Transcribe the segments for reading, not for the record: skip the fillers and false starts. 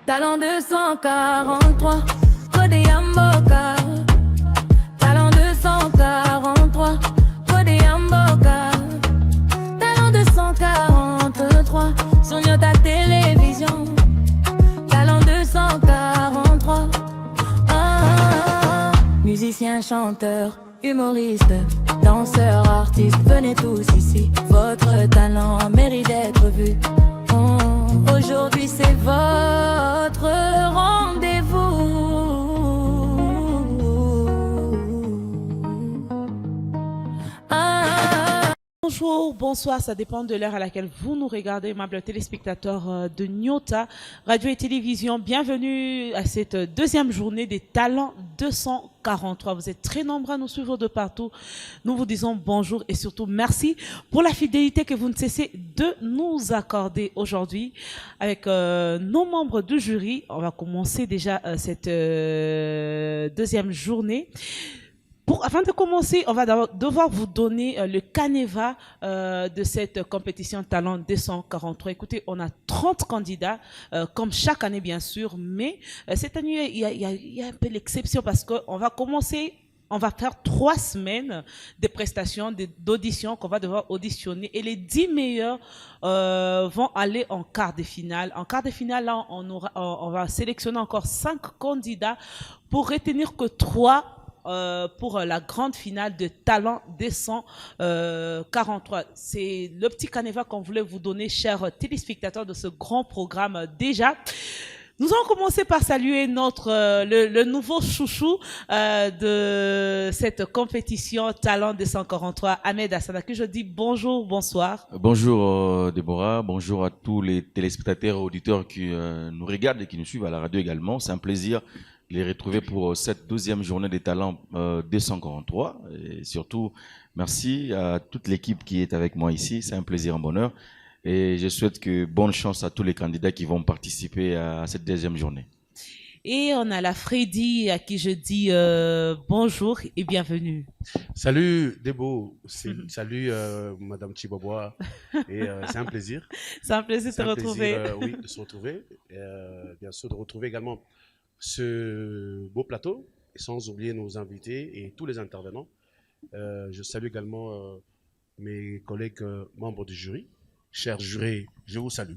Talent 243, Codé Yamboka. Talent 243, Codé Yamboka. Talent 243, sur ta télévision. Talent 243, musicien, chanteur, humoriste, danseur, artiste, venez tous ici. Votre talent mérite d'être vu. Aujourd'hui c'est votre rendez-vous. Bonjour, bonsoir, ça dépend de l'heure à laquelle vous nous regardez, aimables téléspectateurs de Nyota, radio et télévision. Bienvenue à cette deuxième journée des Talents 243. Vous êtes très nombreux à nous suivre de partout. Nous vous disons bonjour et surtout merci pour la fidélité que vous ne cessez de nous accorder aujourd'hui avec nos membres du jury. On va commencer déjà cette deuxième journée. Avant de commencer, on va devoir vous donner le canevas de cette compétition Talent 243. Écoutez, on a 30 candidats, comme chaque année bien sûr, mais cette année, il y a un peu l'exception parce qu'on va commencer, on va faire 3 semaines de prestations, d'auditions qu'on va devoir auditionner et les 10 meilleurs vont aller en quart de finale. En quart de finale, là, on va sélectionner encore 5 candidats pour retenir que 3 pour la grande finale de Talent 243. C'est le petit canevas qu'on voulait vous donner, chers téléspectateurs de ce grand programme déjà. Nous allons commencer par saluer le nouveau chouchou de cette compétition Talent 243, Ahmed Hassana, que je dis bonjour, bonsoir. Bonjour Déborah, bonjour à tous les téléspectateurs et auditeurs qui nous regardent et qui nous suivent à la radio également. C'est un plaisir de les retrouver pour cette 12e journée des Talents 243. Et surtout, merci à toute l'équipe qui est avec moi ici. C'est un plaisir, un bonheur. Et je souhaite bonne chance à tous les candidats qui vont participer à cette deuxième journée. Et on a la Freddy à qui je dis bonjour et bienvenue. Salut Débo, salut Madame Chibobois. Et c'est un plaisir. C'est un plaisir de te retrouver. Oui, de se retrouver. Bien sûr, de retrouver également ce beau plateau, et sans oublier nos invités et tous les intervenants. Je salue également mes collègues membres du jury. Chers jurés, je vous salue.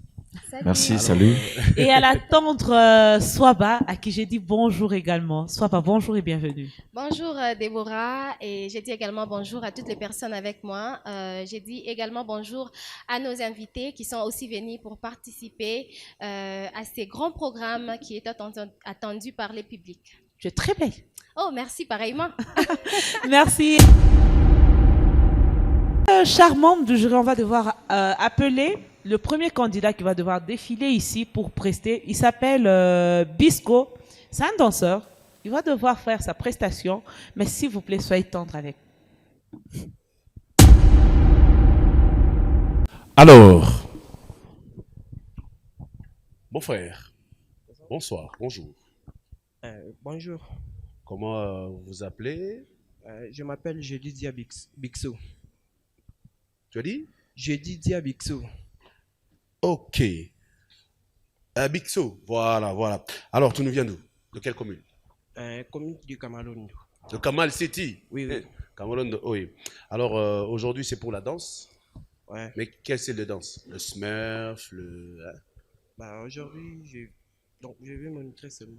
Salut. Merci, salut. Et à la tendre Swaba, à qui j'ai dit bonjour également. Swaba, bonjour et bienvenue. Bonjour Déborah, et j'ai dit également bonjour à toutes les personnes avec moi. J'ai dit également bonjour à nos invités qui sont aussi venus pour participer à ces grands programmes qui étaient attendus par les publics. Tu es très belle. Oh, merci, pareillement. Merci. Chers membres du jury, on va devoir appeler le premier candidat qui va devoir défiler ici pour prester. Il s'appelle Bisco. C'est un danseur. Il va devoir faire sa prestation, mais s'il vous plaît, soyez tendre avec. Alors, mon frère, bonsoir, bonjour. Bonjour. Comment vous vous appelez? Je m'appelle Jeudi Bixo. Tu as dit? Jeudi Bixo. Ok. Bixo, voilà. Alors, tu nous viens d'où? De quelle commune? Commune du Kamalondo. De Kamal City? Oui. Kamalondo, oui. Alors, aujourd'hui, c'est pour la danse? Ouais. Mais quel style de danse? Le Smurf, aujourd'hui, je vais montrer seulement...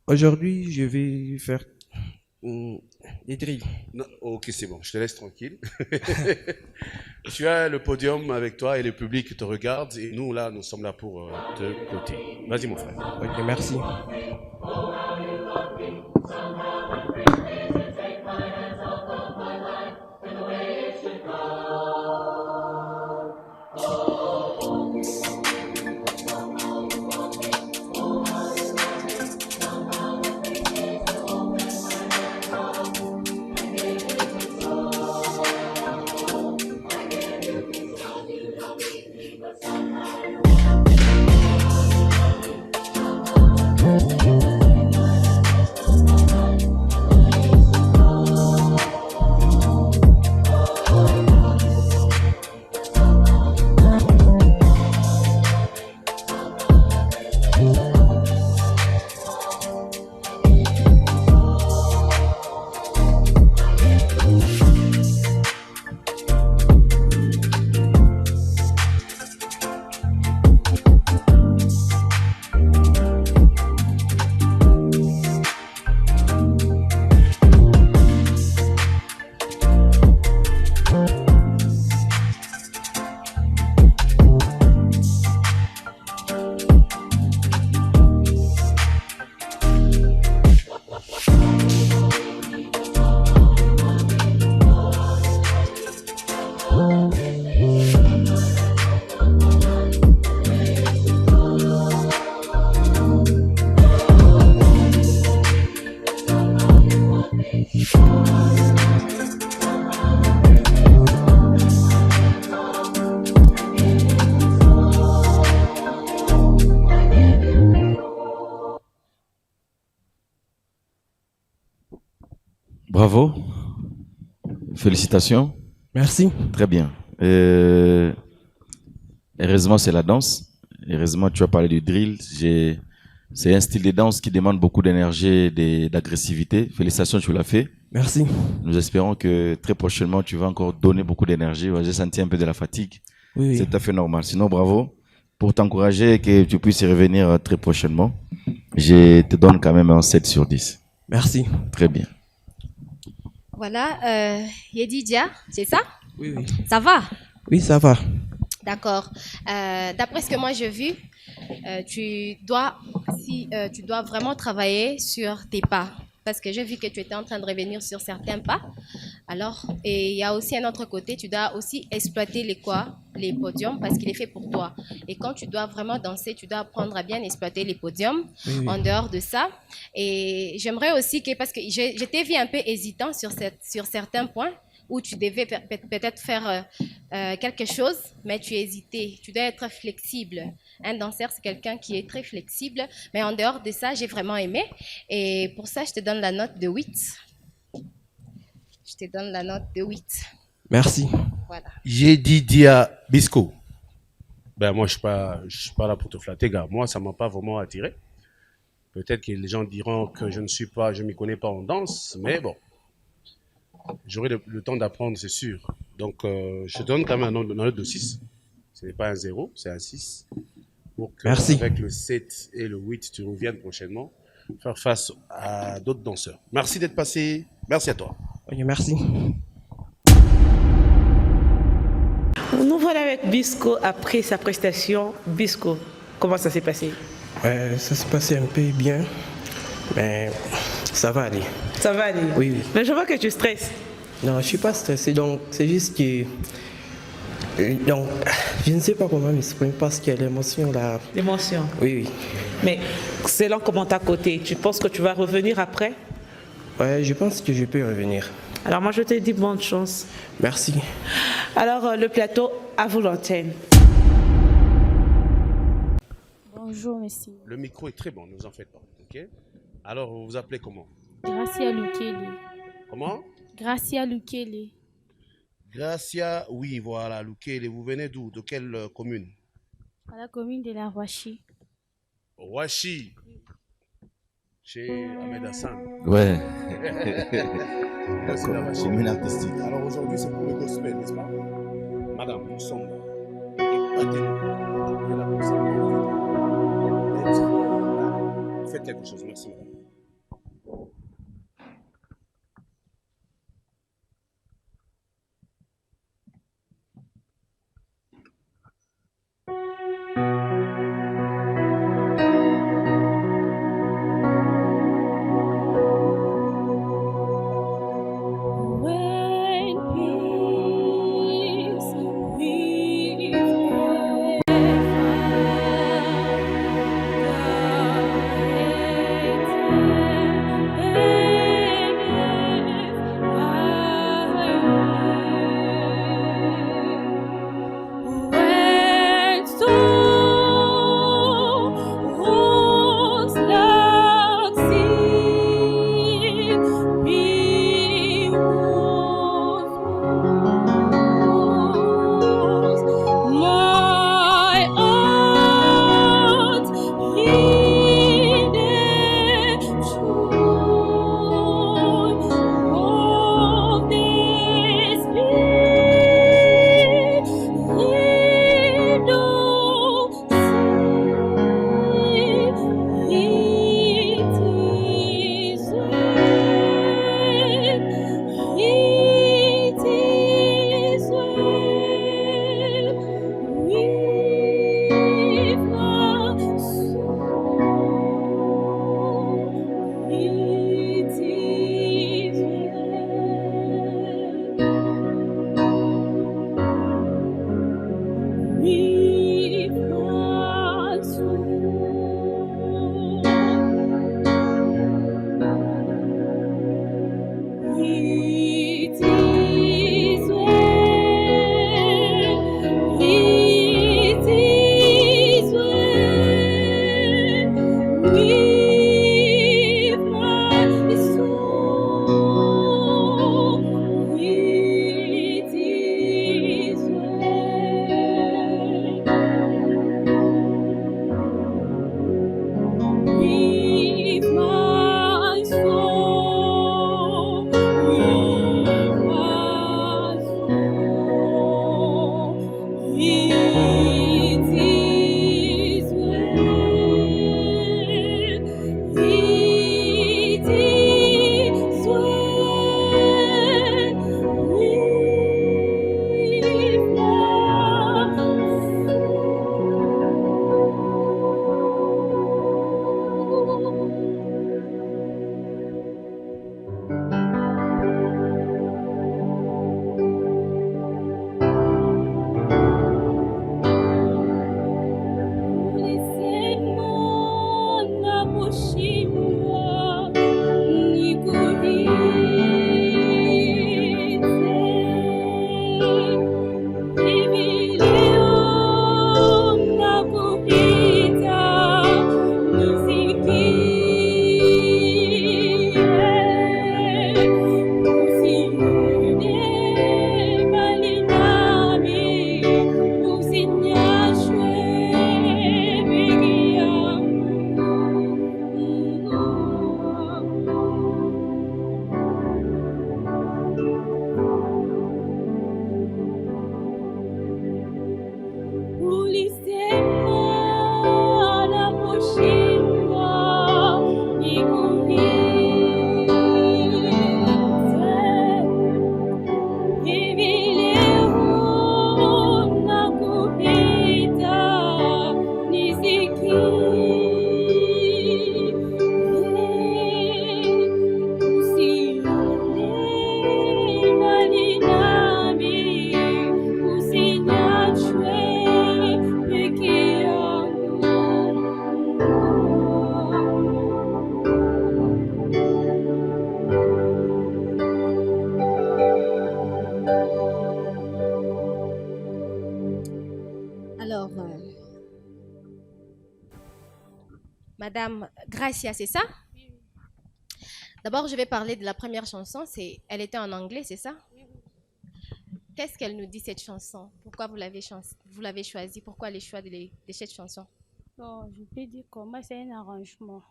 Aujourd'hui, je vais faire des drills. Non, ok, c'est bon, je te laisse tranquille. Tu as le podium avec toi et le public te regarde. Et nous, là, nous sommes là pour te côté. Vas-y, mon frère. Ok, merci. Bravo. Félicitations. Merci. Très bien. Heureusement, c'est la danse. Heureusement, tu as parlé du drill. C'est un style de danse qui demande beaucoup d'énergie et d'agressivité. Félicitations, tu l'as fait. Merci. Nous espérons que très prochainement, tu vas encore donner beaucoup d'énergie. J'ai senti un peu de la fatigue. Oui, oui. C'est tout à fait normal. Sinon, bravo pour t'encourager et que tu puisses y revenir très prochainement. Je te donne quand même un 7 sur 10. Merci. Très bien. Voilà, Yedidia, c'est ça? Oui, oui. Ça va? Oui, ça va. D'accord. D'après ce que moi j'ai vu, tu dois vraiment travailler sur tes pas. Parce que j'ai vu que tu étais en train de revenir sur certains pas. Alors, et il y a aussi un autre côté, tu dois aussi exploiter les podiums parce qu'il est fait pour toi. Et quand tu dois vraiment danser, tu dois apprendre à bien exploiter les podiums en dehors de ça. Et j'aimerais aussi que, parce que je t'ai vu un peu hésitant sur certains points, où tu devais peut-être faire quelque chose, mais tu hésitais. Tu dois être flexible. Un danseur, c'est quelqu'un qui est très flexible. Mais en dehors de ça, j'ai vraiment aimé. Et pour ça, je te donne la note de 8. Je te donne la note de 8. Merci. Voilà. Yedidia Bisco. Ben moi, je suis pas là pour te flatter, gars. Moi, ça m'a pas vraiment attiré. Peut-être que les gens diront que je ne m'y connais pas en danse, mais bon. J'aurai le temps d'apprendre, c'est sûr. Donc, je te donne quand même une note de 6. Ce n'est pas un 0, c'est un 6. Pour que, Merci. avec le 7 et le 8, tu reviennes prochainement faire face à d'autres danseurs. Merci d'être passé. Merci à toi. Ok, merci. Nous voilà avec Bisco après sa prestation. Bisco, comment ça s'est passé? Ça s'est passé un peu bien, mais ça va aller. Ça va aller? Oui, oui. Mais je vois que tu stresses. Non, je ne suis pas stressé, donc c'est juste que... Donc, je ne sais pas comment m'exprimer parce que l'émotion là... L'émotion. Oui, oui. Mais selon comment t'as côté, tu penses que tu vas revenir après? Ouais, je pense que je peux revenir. Alors moi je te dis bonne chance. Merci. Alors le plateau, à vous l'antenne. Bonjour, monsieur. Le micro est très bon, ne vous en faites pas. Ok. Alors, vous vous appelez comment? Gracia Lukele. Comment? Gracia Lukele. Gracia, oui, voilà, Lukele. Vous venez d'où? De quelle commune? À la commune de la Roachie. Washi. Chez Ahmed Hassan. Ouais. Merci d'avoir Commune artistique. Alors aujourd'hui, c'est pour le gospel, n'est-ce pas? Madame, nous sommes épatez-nous. Voilà, pour ça, faites quelque chose, merci madame. When peace we find Madame Gracia, c'est ça? D'abord, je vais parler de la première chanson. Elle était en anglais, c'est ça? Qu'est-ce qu'elle nous dit, cette chanson? Pourquoi vous l'avez choisie? Pourquoi le choix de cette chanson? Bon, je peux dire comment c'est un arrangement.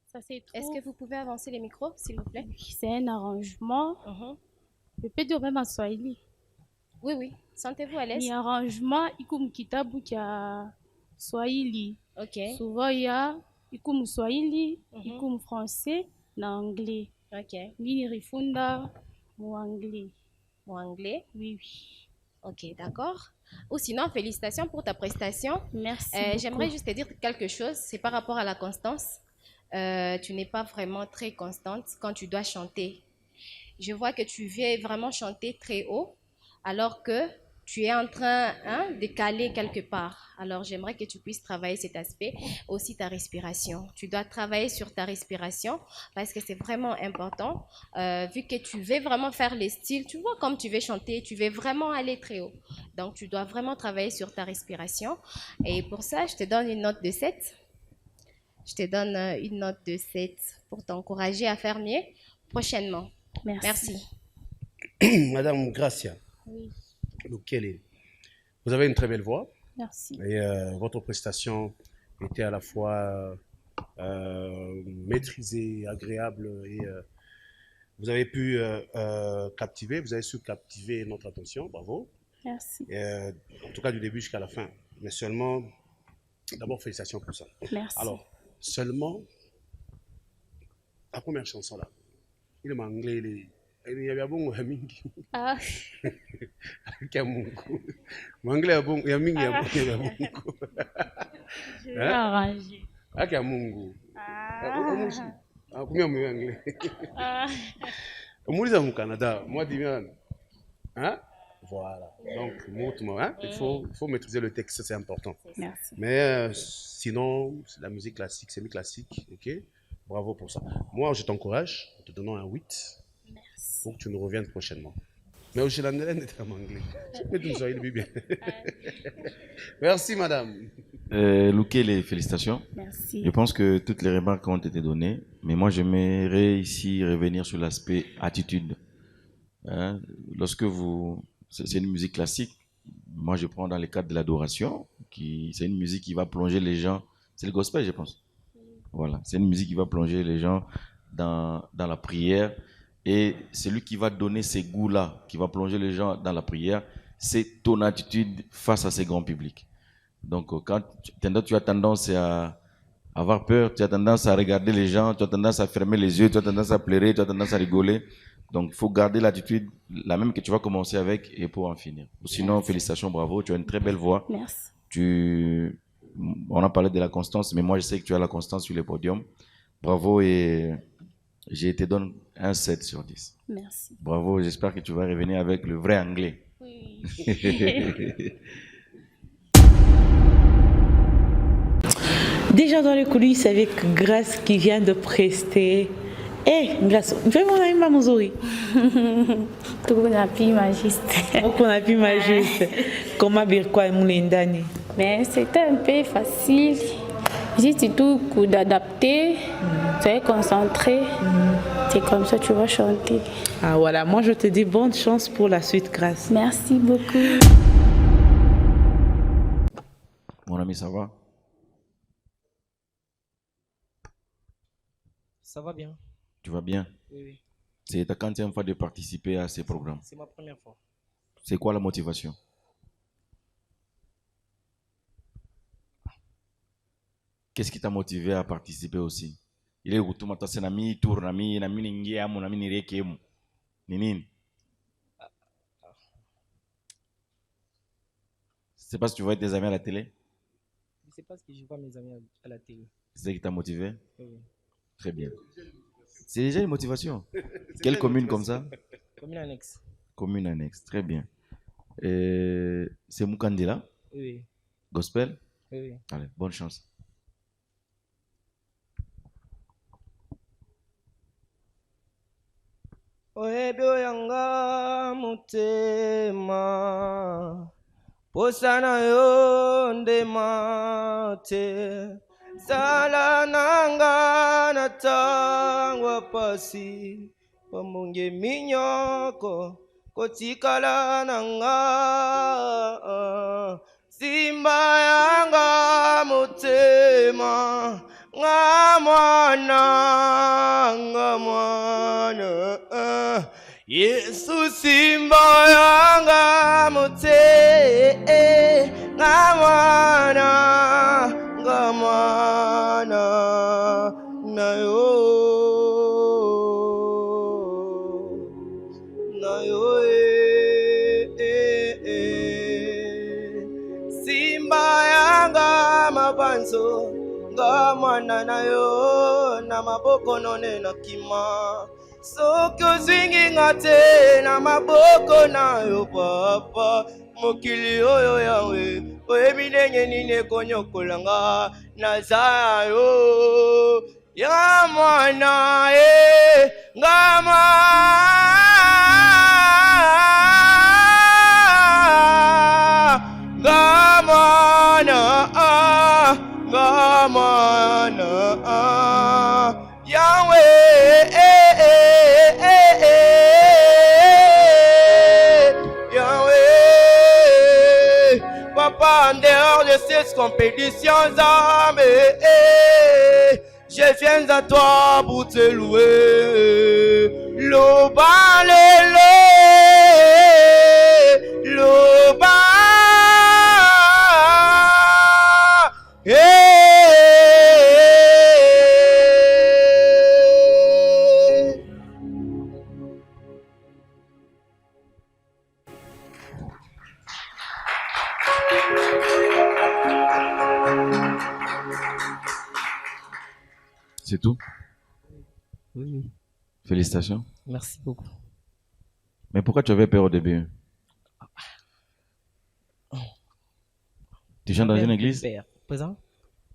Ça c'est trop. Est-ce que vous pouvez avancer les micros, s'il vous plaît? C'est un arrangement. Je peux dire même en Swahili. Oui, oui. Sentez-vous à l'aise? Ni arrangement, ikum kitabu kia Swahili. Ok. Souvent, il y a ikum Swahili, ikum français, na anglais. Ok. Nini rifunda, mu anglais. Mon anglais? Oui, oui. Ok, d'accord. Ou sinon, félicitations pour ta prestation. Merci. J'aimerais juste te dire quelque chose. C'est par rapport à la constance. Tu n'es pas vraiment très constante quand tu dois chanter. Je vois que tu viens vraiment chanter très haut, alors que tu es en train de caler quelque part. Alors, j'aimerais que tu puisses travailler cet aspect, aussi ta respiration. Tu dois travailler sur ta respiration parce que c'est vraiment important. Vu que tu veux vraiment faire les styles, tu vois, comme tu veux chanter, tu veux vraiment aller très haut. Donc, tu dois vraiment travailler sur ta respiration. Et pour ça, je te donne une note de 7. Je te donne une note de 7 pour t'encourager à faire mieux prochainement. Merci. Merci. Madame Gracia, Oui, Lukele, vous avez une très belle voix merci. et votre prestation était à la fois maîtrisée, agréable et vous avez pu vous avez su captiver notre attention, bravo. Merci. Et, en tout cas du début jusqu'à la fin. Mais seulement, d'abord félicitations pour ça. Merci. Alors, seulement, la première chanson là, il est anglais, il y a bon mingi, Ah, qui a mungu. Anglais a bon, il y a mingi, il y a mungu. je vais arranger. Ah, qui a mungu. Ah, combien de anglais? Ah, Moi, je suis au Canada. Moi, je dis bien. Hein? Voilà. Donc, hein? Il faut maîtriser le texte, c'est important. merci. Mais sinon, c'est la musique classique, c'est classique, ok? Bravo pour ça. Moi, je t'encourage en te donnant un 8 pour que tu nous reviennes prochainement. Mais au Chilandela, n'est en anglais. Mais tout ça, il est bien. Merci, madame. Lukele, félicitations. Merci. Je pense que toutes les remarques ont été données, mais moi j'aimerais ici revenir sur l'aspect attitude. Hein, c'est une musique classique. Moi je prends dans le cadre de l'adoration, c'est une musique qui va plonger les gens. C'est le gospel, je pense. Voilà, c'est une musique qui va plonger les gens dans la prière. Et celui qui va donner ces goûts-là, qui va plonger les gens dans la prière, c'est ton attitude face à ces grands publics. Donc, quand tu as tendance à avoir peur, tu as tendance à regarder les gens, tu as tendance à fermer les yeux, tu as tendance à pleurer, tu as tendance à rigoler. Donc, il faut garder l'attitude, la même que tu vas commencer avec, et pour en finir. Sinon, merci. Félicitations, bravo, tu as une très belle voix. Merci. On a parlé de la constance, mais moi, je sais que tu as la constance sur les podiums. Bravo, et je te donne un 7 sur 10. Merci. Bravo, j'espère que tu vas revenir avec le vrai anglais. Oui. Déjà dans les coulisses avec Grace qui vient de prester. Grace, fais-moi un ami Mamouzori. Tout le monde a pu magiste. On a pu magiste. Comment dire quoi, Moulindani? Mais c'était un peu facile. Juste tout coup d'adapter, tu es concentré. C'est comme ça que tu vas chanter. Ah voilà, moi je te dis bonne chance pour la suite, Grace. Merci beaucoup. Mon ami, ça va? Ça va bien. Tu vas bien? Oui, oui. C'est ta quantième fois de participer à ces programmes? C'est ma première fois. C'est quoi la motivation? Qu'est-ce qui t'a motivé à participer aussi? Il est retourné à ta nami tour nami nami ningi amu nami nireke mu. Ninin. C'est parce que tu vois tes amis à la télé? C'est parce que je vois mes amis à la télé. C'est ça qui t'a motivé? Oui. Très bien. C'est déjà une motivation. Quelle commune comme ça? Commune annexe. Commune annexe, très bien. C'est Mukandila? Oui. Gospel? Oui. Allez, bonne chance. Oebyo yanga mutema Posana yo ndemate. Sala nanga na tangwa pasi. Pamunge minyoko. Kotikala nanga. Simba yanga motema. Ngamwana. Yesu simba yanga mote ngamwana nayo simba yanga mabanzo ngamwana nayo na maboko none na kima soki ozingi nga te na maboko na yo papa mokili oyo yawe oyebi ndenge nini ekonyokola nga naza yo ya mwana nga mwana yawe Papa, en dehors de ces compétitions, je viens à toi pour te louer. Loba, loba, C'est tout? Oui. Félicitations. Merci beaucoup. Mais pourquoi tu avais peur au début? Tu chantes dans une église? Présent?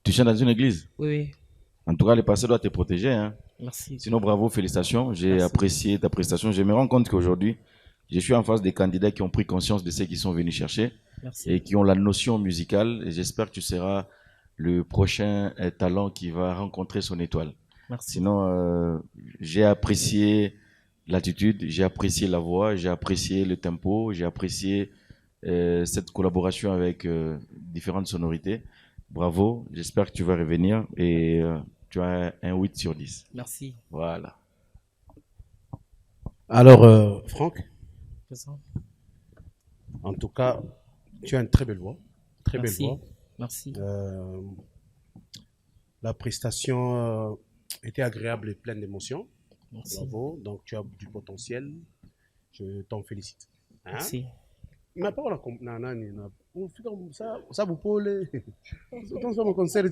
Tu chantes dans une église? Oui. En tout cas, le passé doit te protéger. Hein? Merci. Sinon, bravo, félicitations. J'ai apprécié ta prestation. Je me rends compte qu'aujourd'hui, je suis en face des candidats qui ont pris conscience de ce qu'ils sont venus chercher. Merci. Et qui ont la notion musicale. Et j'espère que tu seras le prochain talent qui va rencontrer son étoile. Merci. Sinon, j'ai apprécié l'attitude, j'ai apprécié la voix, j'ai apprécié le tempo, j'ai apprécié cette collaboration avec différentes sonorités. Bravo, j'espère que tu vas revenir et tu as un 8 sur 10. Merci. Voilà. Alors, Franck, Présent. En tout cas, tu as une très belle voix. Très belle voix. Merci. La prestation était agréable et pleine d'émotions. Merci. Bravo. Donc, tu as du potentiel. Je t'en félicite. Hein? Merci. Mais pas ça vous pole. Dans son concert,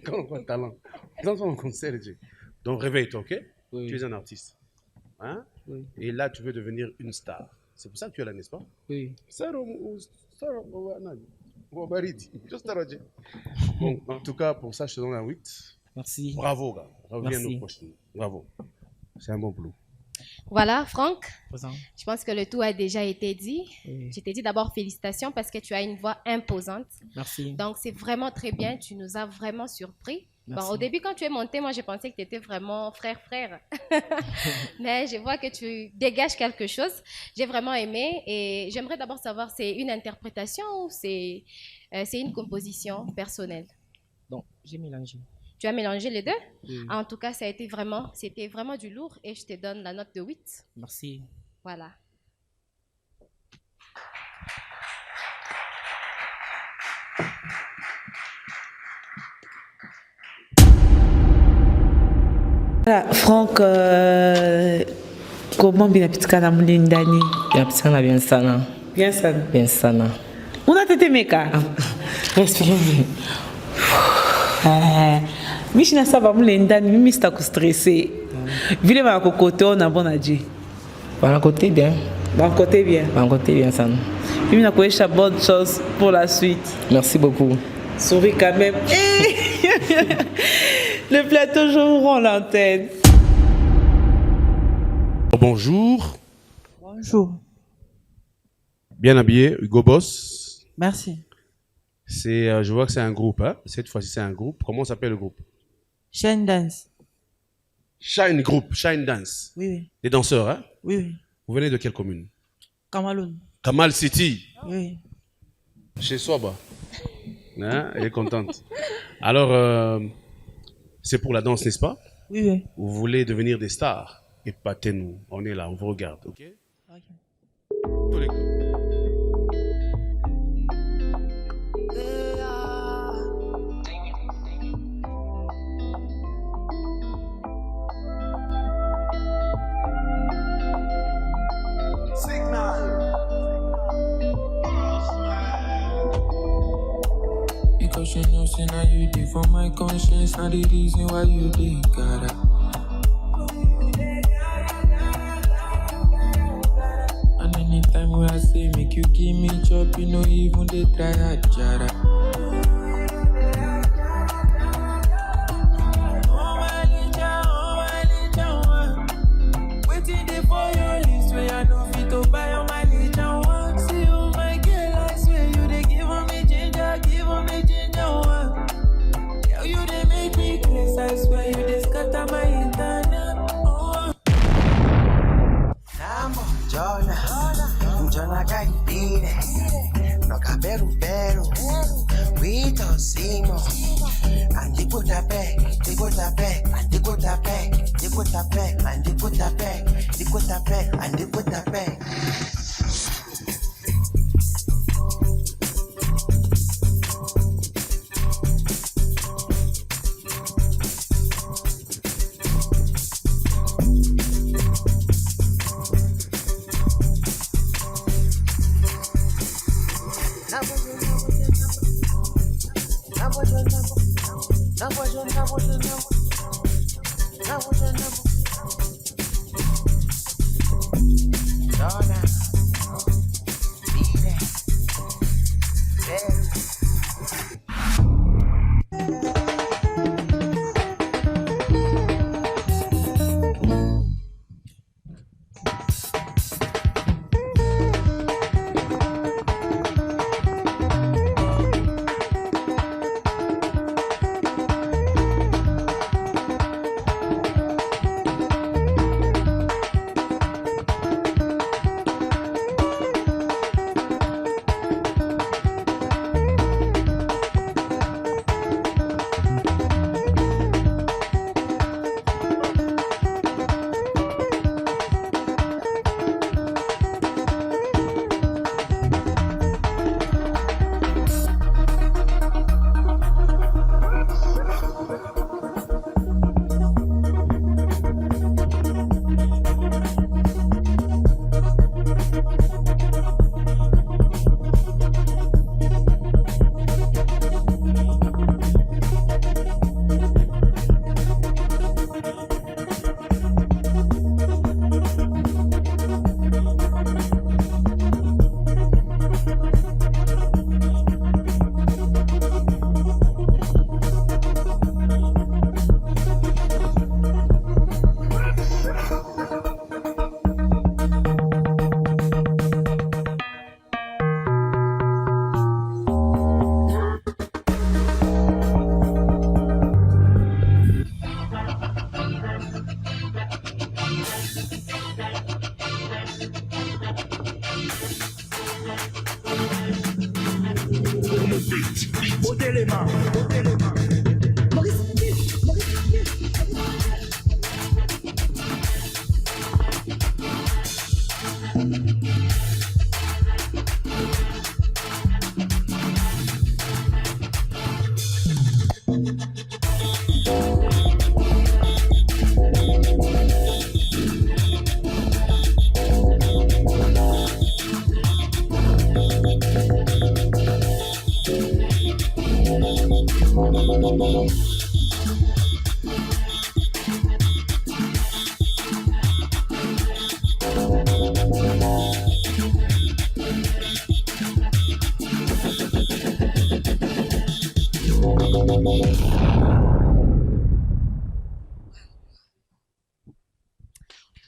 quand on a talent. Dans son concert, donc réveille-toi, ok? Oui. Tu es un artiste. Hein? Oui. Et là, tu veux devenir une star. C'est pour ça que tu es là, n'est-ce pas? Oui. Bon, en tout cas, pour ça, je te donne un 8. Merci. Bravo, gars. Reviens Merci. nous prochaine. Bravo. C'est un bon boulot. Voilà, Franck, Présent. je pense que le tout a déjà été dit. Oui. Je t'ai dit d'abord félicitations parce que tu as une voix imposante. Merci. Donc, c'est vraiment très bien. Tu nous as vraiment surpris. Bon, Merci. au début, quand tu es monté, moi, j'ai pensé que tu étais vraiment frère. Mais je vois que tu dégages quelque chose. J'ai vraiment aimé. Et j'aimerais d'abord savoir, c'est une interprétation ou c'est une composition personnelle? Donc, j'ai mélangé. Tu as mélangé les deux? Oui. En tout cas, c'était vraiment du lourd et je te donne la note de 8. Merci. Voilà. Voilà, Franck, comment bien pitkana mulindani? Bien sana, bien sana. Bien sana. Bien sana. On a tete meka. Respirez. Mishina saba mulindani, mimi sita kustressé. Vile ma kokote on a bon adji. Bon côté bien. Bon côté bien. Bon côté bien sana. Mimi na kuesha bonne chose pour la suite. Merci beaucoup. Souris quand même. Le plateau joueront l'antenne. Bonjour. Bonjour. Bien habillé, Hugo Boss. Merci. Je vois que c'est un groupe. Hein? Cette fois-ci, c'est un groupe. Comment s'appelle le groupe? Shine Dance. Shine Group, Shine Dance. Oui, oui. Des danseurs, hein? Oui, oui. Vous venez de quelle commune? Kamaloun. Kamal City. Oui. Chez Soba. Hein? Elle est contente. Alors, c'est pour la danse, n'est-ce pas? Oui, oui. Vous voulez devenir des stars? Épatez-nous. On est là, on vous regarde, ok? Tous les... Because you know, say now you did for my conscience, now the reason why you did, gotta. And anytime when I say make you give me chop, you know even they try a jara. Oh my little, waiting there for your list where I know fit to buy on my little one. See you, my girl, I swear you they give me ginger, one. Girl, you they make me crazy, I swear you they scatter my internet. Oh. Jona Gaibine, no cabelo pero, we don't see more. And you put a pay, you put a pay, and you put a pay, you put a pay, and you put a pay, you put a pay, and you put a pay.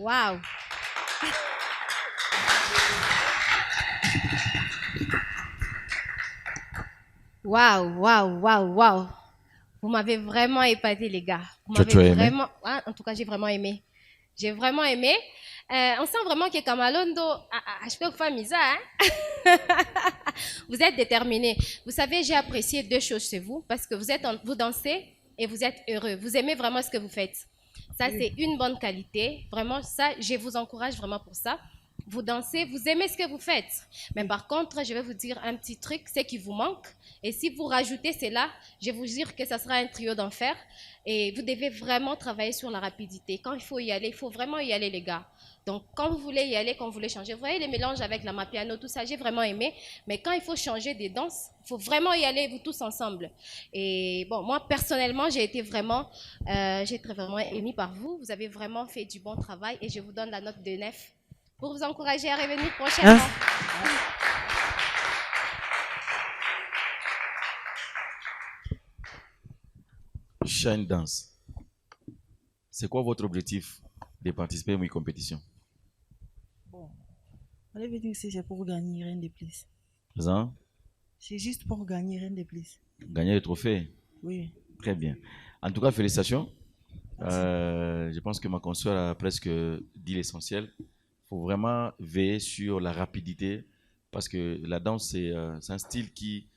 Wow. Waouh, waouh, waouh, waouh. Vous m'avez vraiment épaté, les gars. Vous Tu as m'avez aimé? vraiment... Ah, en tout cas, j'ai vraiment aimé. J'ai vraiment aimé. On sent vraiment que Kamalondo, je peux vous faire misa, hein? Vous êtes déterminés. Vous savez, j'ai apprécié deux choses chez vous parce que vous dansez et vous êtes heureux. Vous aimez vraiment ce que vous faites. Ça, c'est une bonne qualité. Vraiment, ça, je vous encourage vraiment pour ça. Vous dansez, vous aimez ce que vous faites. Mais par contre, je vais vous dire un petit truc, c'est qu'il vous manque. Et si vous rajoutez cela, je vais vous dire que ça sera un trio d'enfer. Et vous devez vraiment travailler sur la rapidité. Quand il faut y aller, il faut vraiment y aller, les gars. Donc, quand vous voulez y aller, quand vous voulez changer, vous voyez les mélanges avec la mapiano, tout ça, j'ai vraiment aimé. Mais quand il faut changer des danses, il faut vraiment y aller, vous tous ensemble. Et bon, moi, personnellement, j'ai été vraiment émue par vous. Vous avez vraiment fait du bon travail et je vous donne la note de 9 pour vous encourager à revenir prochainement. Shine Dance. C'est quoi votre objectif de participer à une compétition? Bon, on veut dire que c'est pour gagner, rien de plus. Hein? C'est juste pour gagner, rien de plus. Gagner le trophée? Oui. Très bien. En tout cas, félicitations. Je pense que ma consoeur a presque dit l'essentiel. Il faut vraiment veiller sur la rapidité parce que la danse, c'est un style qui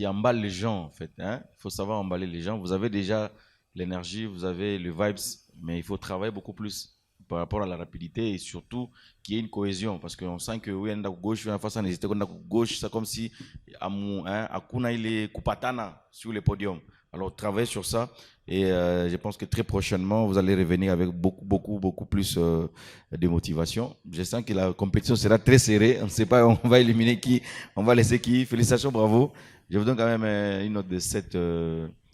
emballe les gens, en fait. Hein? Il faut savoir emballer les gens. Vous avez déjà l'énergie, vous avez le vibes, mais il faut travailler beaucoup plus par rapport à la rapidité et surtout qu'il y ait une cohésion parce qu'on sent que oui, on a gauche, on a face, on hésite, on a gauche, c'est comme si Akuna il est Kupatana sur le podium. Alors travaillez sur ça et je pense que très prochainement vous allez revenir avec beaucoup plus de motivation. Je sens que la compétition sera très serrée. On ne sait pas, on va éliminer qui, on va laisser qui. Félicitations, bravo. Je vous donne quand même une note de 7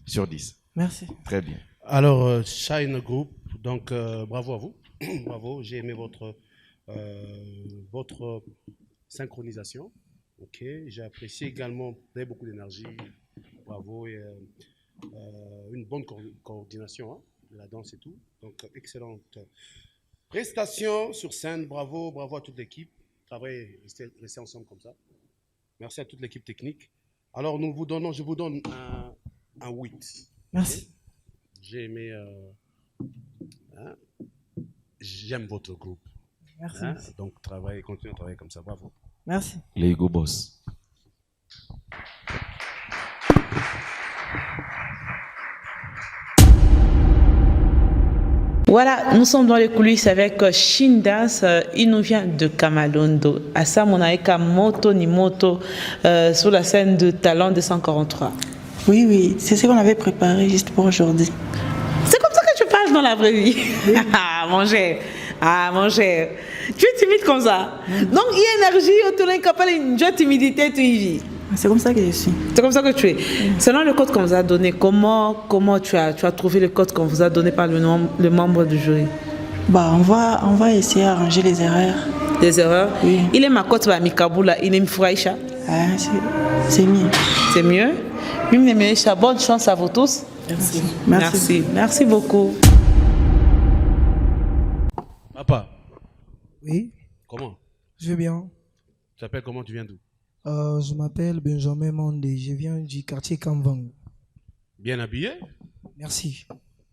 sur 10. Merci. Très bien. Alors, Shine Group, donc bravo à vous. Bravo, j'ai aimé votre synchronisation. Ok, j'ai apprécié également, vous avez beaucoup d'énergie. Bravo et une bonne coordination hein, de la danse et tout. Donc, excellente prestation sur scène. Bravo, bravo à toute l'équipe. Travaillez, restez ensemble comme ça. Merci à toute l'équipe technique. Alors, je vous donne un 8. Merci. Okay. J'ai aimé. Hein, j'aime votre groupe. Merci. Hein, donc, continuez à travailler comme ça. Bravo. Merci. Les Go Boss. Voilà, nous sommes dans les coulisses avec Shine Dance. Il nous vient de Kamalondo. Assa Monaeka Moto Nimoto sur la scène de Talent 243. Oui, c'est ce qu'on avait préparé juste pour aujourd'hui. C'est comme ça que tu parles dans la vraie vie. Oui. Mon cher. Tu es timide comme ça. Donc, il y a énergie, tu es capable de timidité, tu y vis. C'est comme ça que je suis. C'est comme ça que tu es. Selon le code qu'on vous a donné, comment tu as trouvé le code qu'on vous a donné par le membre du jury? Bah, on va essayer d'arranger les erreurs. Les erreurs? Oui. Il est ma cote à Mikaboula, il est Mfraïcha. Ah, c'est mieux. C'est mieux? Bonne chance à vous tous. Merci. Merci beaucoup. Papa. Oui. Comment? Je vais bien. Tu t'appelles comment? Tu viens d'où? Je m'appelle Benjamin Mandé. Je viens du quartier Kamvang. Bien habillé? Merci.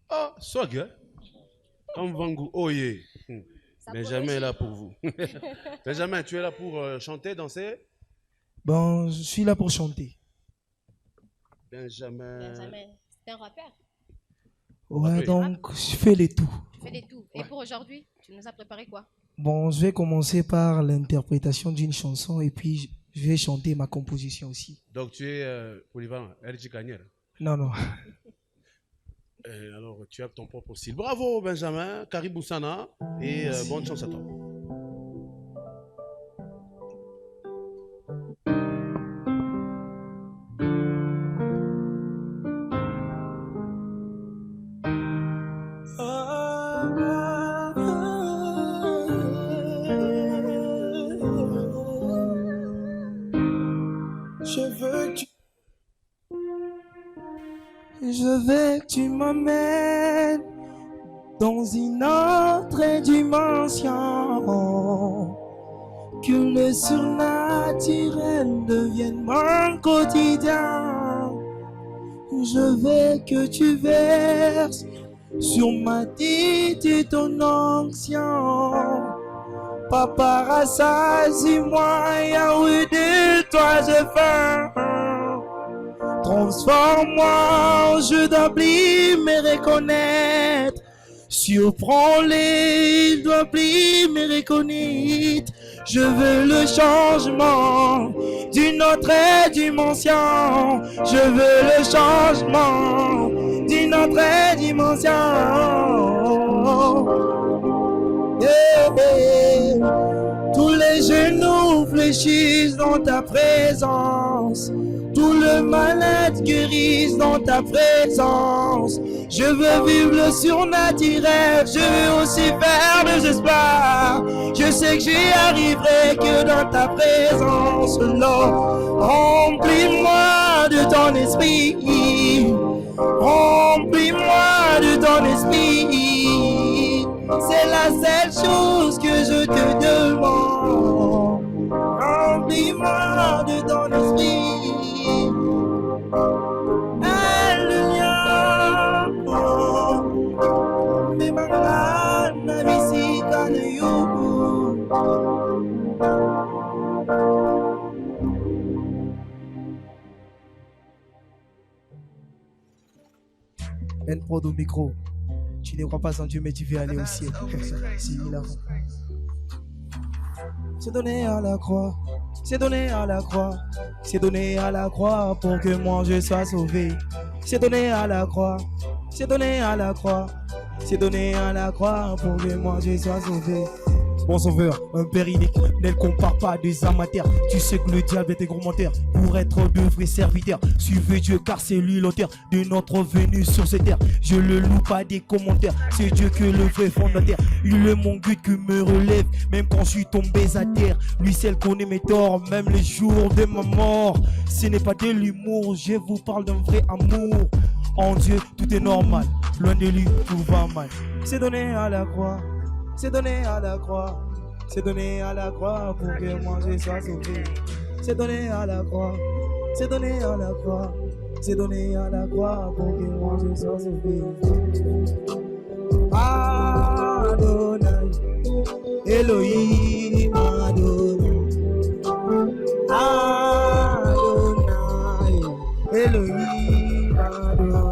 Ah, swag, hein? Kamvangu, oh yeah. Benjamin est là pour vous. Benjamin, tu es là pour chanter, danser? Bon, je suis là pour chanter. Benjamin, c'est un rappeur. Ouais, donc je fais les tout. Tu fais les tout. Et pour aujourd'hui, tu nous as préparé quoi? Bon, je vais commencer par l'interprétation d'une chanson et puis je vais chanter ma composition aussi. donc tu es polyvalent, RJ Kanyera. Non. Alors, tu as ton propre style. Bravo, Benjamin, Karibou Sana, et bonne chance à toi. Je veux que tu m'emmènes dans une autre dimension, que le surnaturel naturel devienne mon quotidien. Je veux que tu verses sur ma tête et ton onction. Papa, rassasie-moi, Yahweh, de toi je faim. Transforme-moi, je dois plus me reconnaître. Surprends-les, je dois plus me reconnaître. Je veux le changement d'une autre dimension. Je veux le changement d'une autre dimension. Yeah, yeah. Tous les genoux fléchissent dans ta présence. Tout le malade guérisse dans ta présence. Je veux vivre le surnaturel. Je veux aussi faire des espoirs. Je sais que j'y arriverai que dans ta présence, Lord. Remplis-moi de ton esprit. Remplis-moi de ton esprit. C'est la seule chose que je te demande. Remplis-moi de ton esprit. Alléluia. Me mangana visita na yubu. N-Prod au micro. Tu ne crois pas en Dieu, mais tu veux aller au ciel. C'est hilarant. C'est donné à la croix. C'est donné à la croix. C'est donné à la croix pour que moi je sois sauvé. C'est donné à la croix. C'est donné à la croix. C'est donné à la croix pour que moi je sois sauvé. Bon sauveur, un père unique, ne le compare pas des amateurs. Tu sais que le diable est un gros menteur pour être de vrais serviteurs. Suivez Dieu car c'est lui l'auteur de notre venue sur cette terre. Je le loue pas des commentaires, c'est Dieu que le vrai fondateur. Il est mon but qui me relève, même quand je suis tombé à terre. Lui seul connaît mes torts, même les jours de ma mort. Ce n'est pas de l'humour, je vous parle d'un vrai amour. En Dieu, tout est normal, loin de lui, tout va mal. C'est donné à la croix. C'est donné à la croix, c'est donné à la croix pour que moi je sois sauvé. C'est donné à la croix, c'est donné à la croix, c'est donné à la croix pour que moi je sois sauvé. Adonai, Elohim Adonai, Adonai, Elohim Adonai.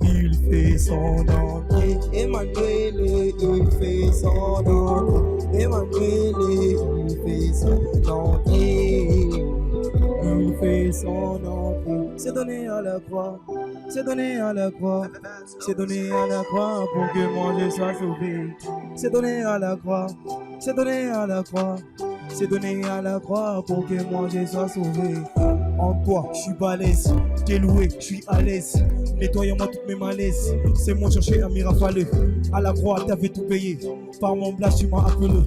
Il fait son entrée, Emmanuel, il fait son entrée, Emmanuel, il fait son entrée, il fait son entrée. C'est donné à la croix, c'est donné à la croix, c'est donné à la croix pour que moi je sois sauvé. C'est donné à la croix, c'est donné à la croix, c'est donné à la croix pour que moi je sois sauvé. En toi, je suis balèze, t'es loué, je suis à l'aise. Nettoyez-moi toutes mes malaises. C'est moi chercher un miracle. À la croix, t'avais tout payé. Par mon blâche, tu m'as appelé.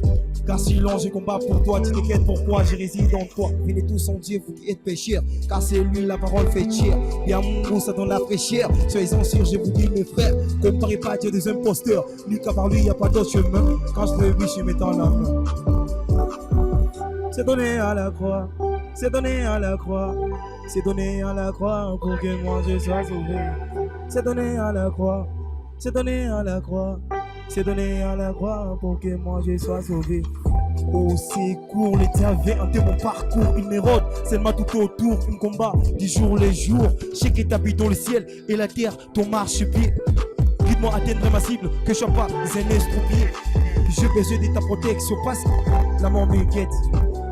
Car si long, j'ai combat pour toi. Tu t'inquiètes pourquoi je réside en toi. Venez tous en Dieu, vous qui êtes pécheurs. Car c'est lui, la parole fait chair. Il y a mon goût, ça donne la fraîcheur. Soyez-en sûrs, je vous dis, mes frères. Comparez pas à Dieu des imposteurs. Lui, qu'à part lui, il n'y a pas d'autre chemin. Quand je veux, oui, je mets dans la main. C'est donné à la croix. C'est donné à la croix, c'est donné à la croix pour que moi je sois sauvé. C'est donné à la croix, c'est donné à la croix, c'est donné à la croix pour que moi je sois sauvé. Au secours, les diables hantent mon parcours, ils m'érodent seulement tout autour, un combat du jour les jours. Je sais que t'habites dans le ciel et la terre, ton marche-pied. Guide-moi à atteindre ma cible, que je sois pas un estropié. J'ai besoin de ta protection, passe, la mort me guette.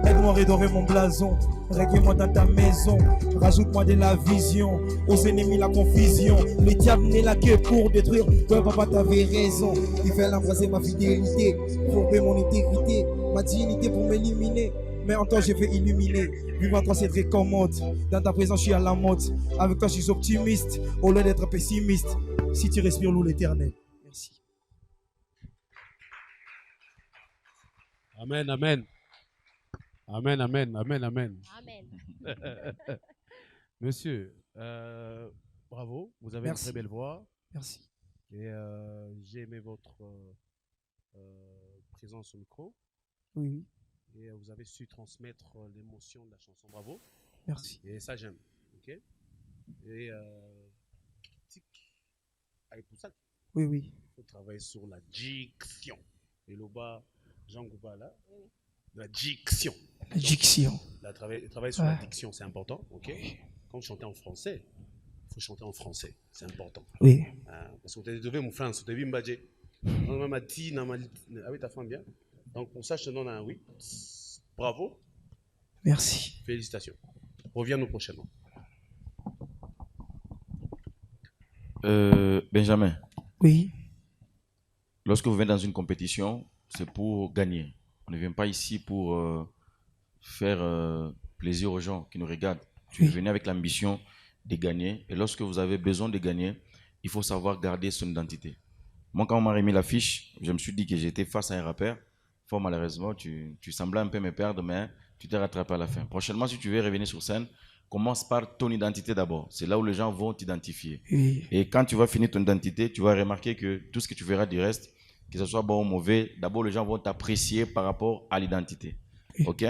Aide-moi à redorer mon blason, règle-moi dans ta maison, rajoute-moi de la vision, aux ennemis la confusion, le diable n'est là que pour détruire, toi papa t'avais raison, il fait embrasser ma fidélité, pour mon intégrité, ma dignité pour m'éliminer, mais en toi je vais illuminer, vivre en toi c'est très commode, dans ta présence je suis à la mode, avec toi je suis optimiste, au lieu d'être pessimiste, si tu respires l'eau l'éternel. Merci. Amen, amen. Amen, amen, amen, amen. Amen. Monsieur, bravo, vous avez Merci. une très belle voix. Merci. Et j'ai aimé votre présence au micro. Oui. Et vous avez su transmettre l'émotion de la chanson. Bravo. Merci. Et ça, j'aime. Ok. Et avec tout ça, Oui, oui. il faut travailler sur la diction. Et là-bas, Jean Gouba, là, la diction. La diction. Travailler sur la diction, c'est important. Ok. Quand vous chantez en français, il faut chanter en français. C'est important. Oui. Parce que tu devais mon frère, tu devais m'badger. On m'a dit, ah oui, ta femme bien. Donc pour ça, je te donne un oui. Bravo. Merci. Félicitations. Reviens-nous prochainement. Benjamin. Oui. Lorsque vous venez dans une compétition, c'est pour gagner. On ne vient pas ici pour faire plaisir aux gens qui nous regardent. Vous venez avec l'ambition de gagner. Et lorsque vous avez besoin de gagner, il faut savoir garder son identité. Moi, quand on m'a remis l'affiche, je me suis dit que j'étais face à un rappeur. Fort malheureusement, tu semblais un peu me perdre, mais tu t'es rattrapé à la fin. Prochainement, si tu veux revenir sur scène, commence par ton identité d'abord. C'est là où les gens vont t'identifier. Oui. Et quand tu vas finir ton identité, tu vas remarquer que tout ce que tu verras du reste, que ce soit bon ou mauvais, d'abord les gens vont t'apprécier par rapport à l'identité. Oui. Ok?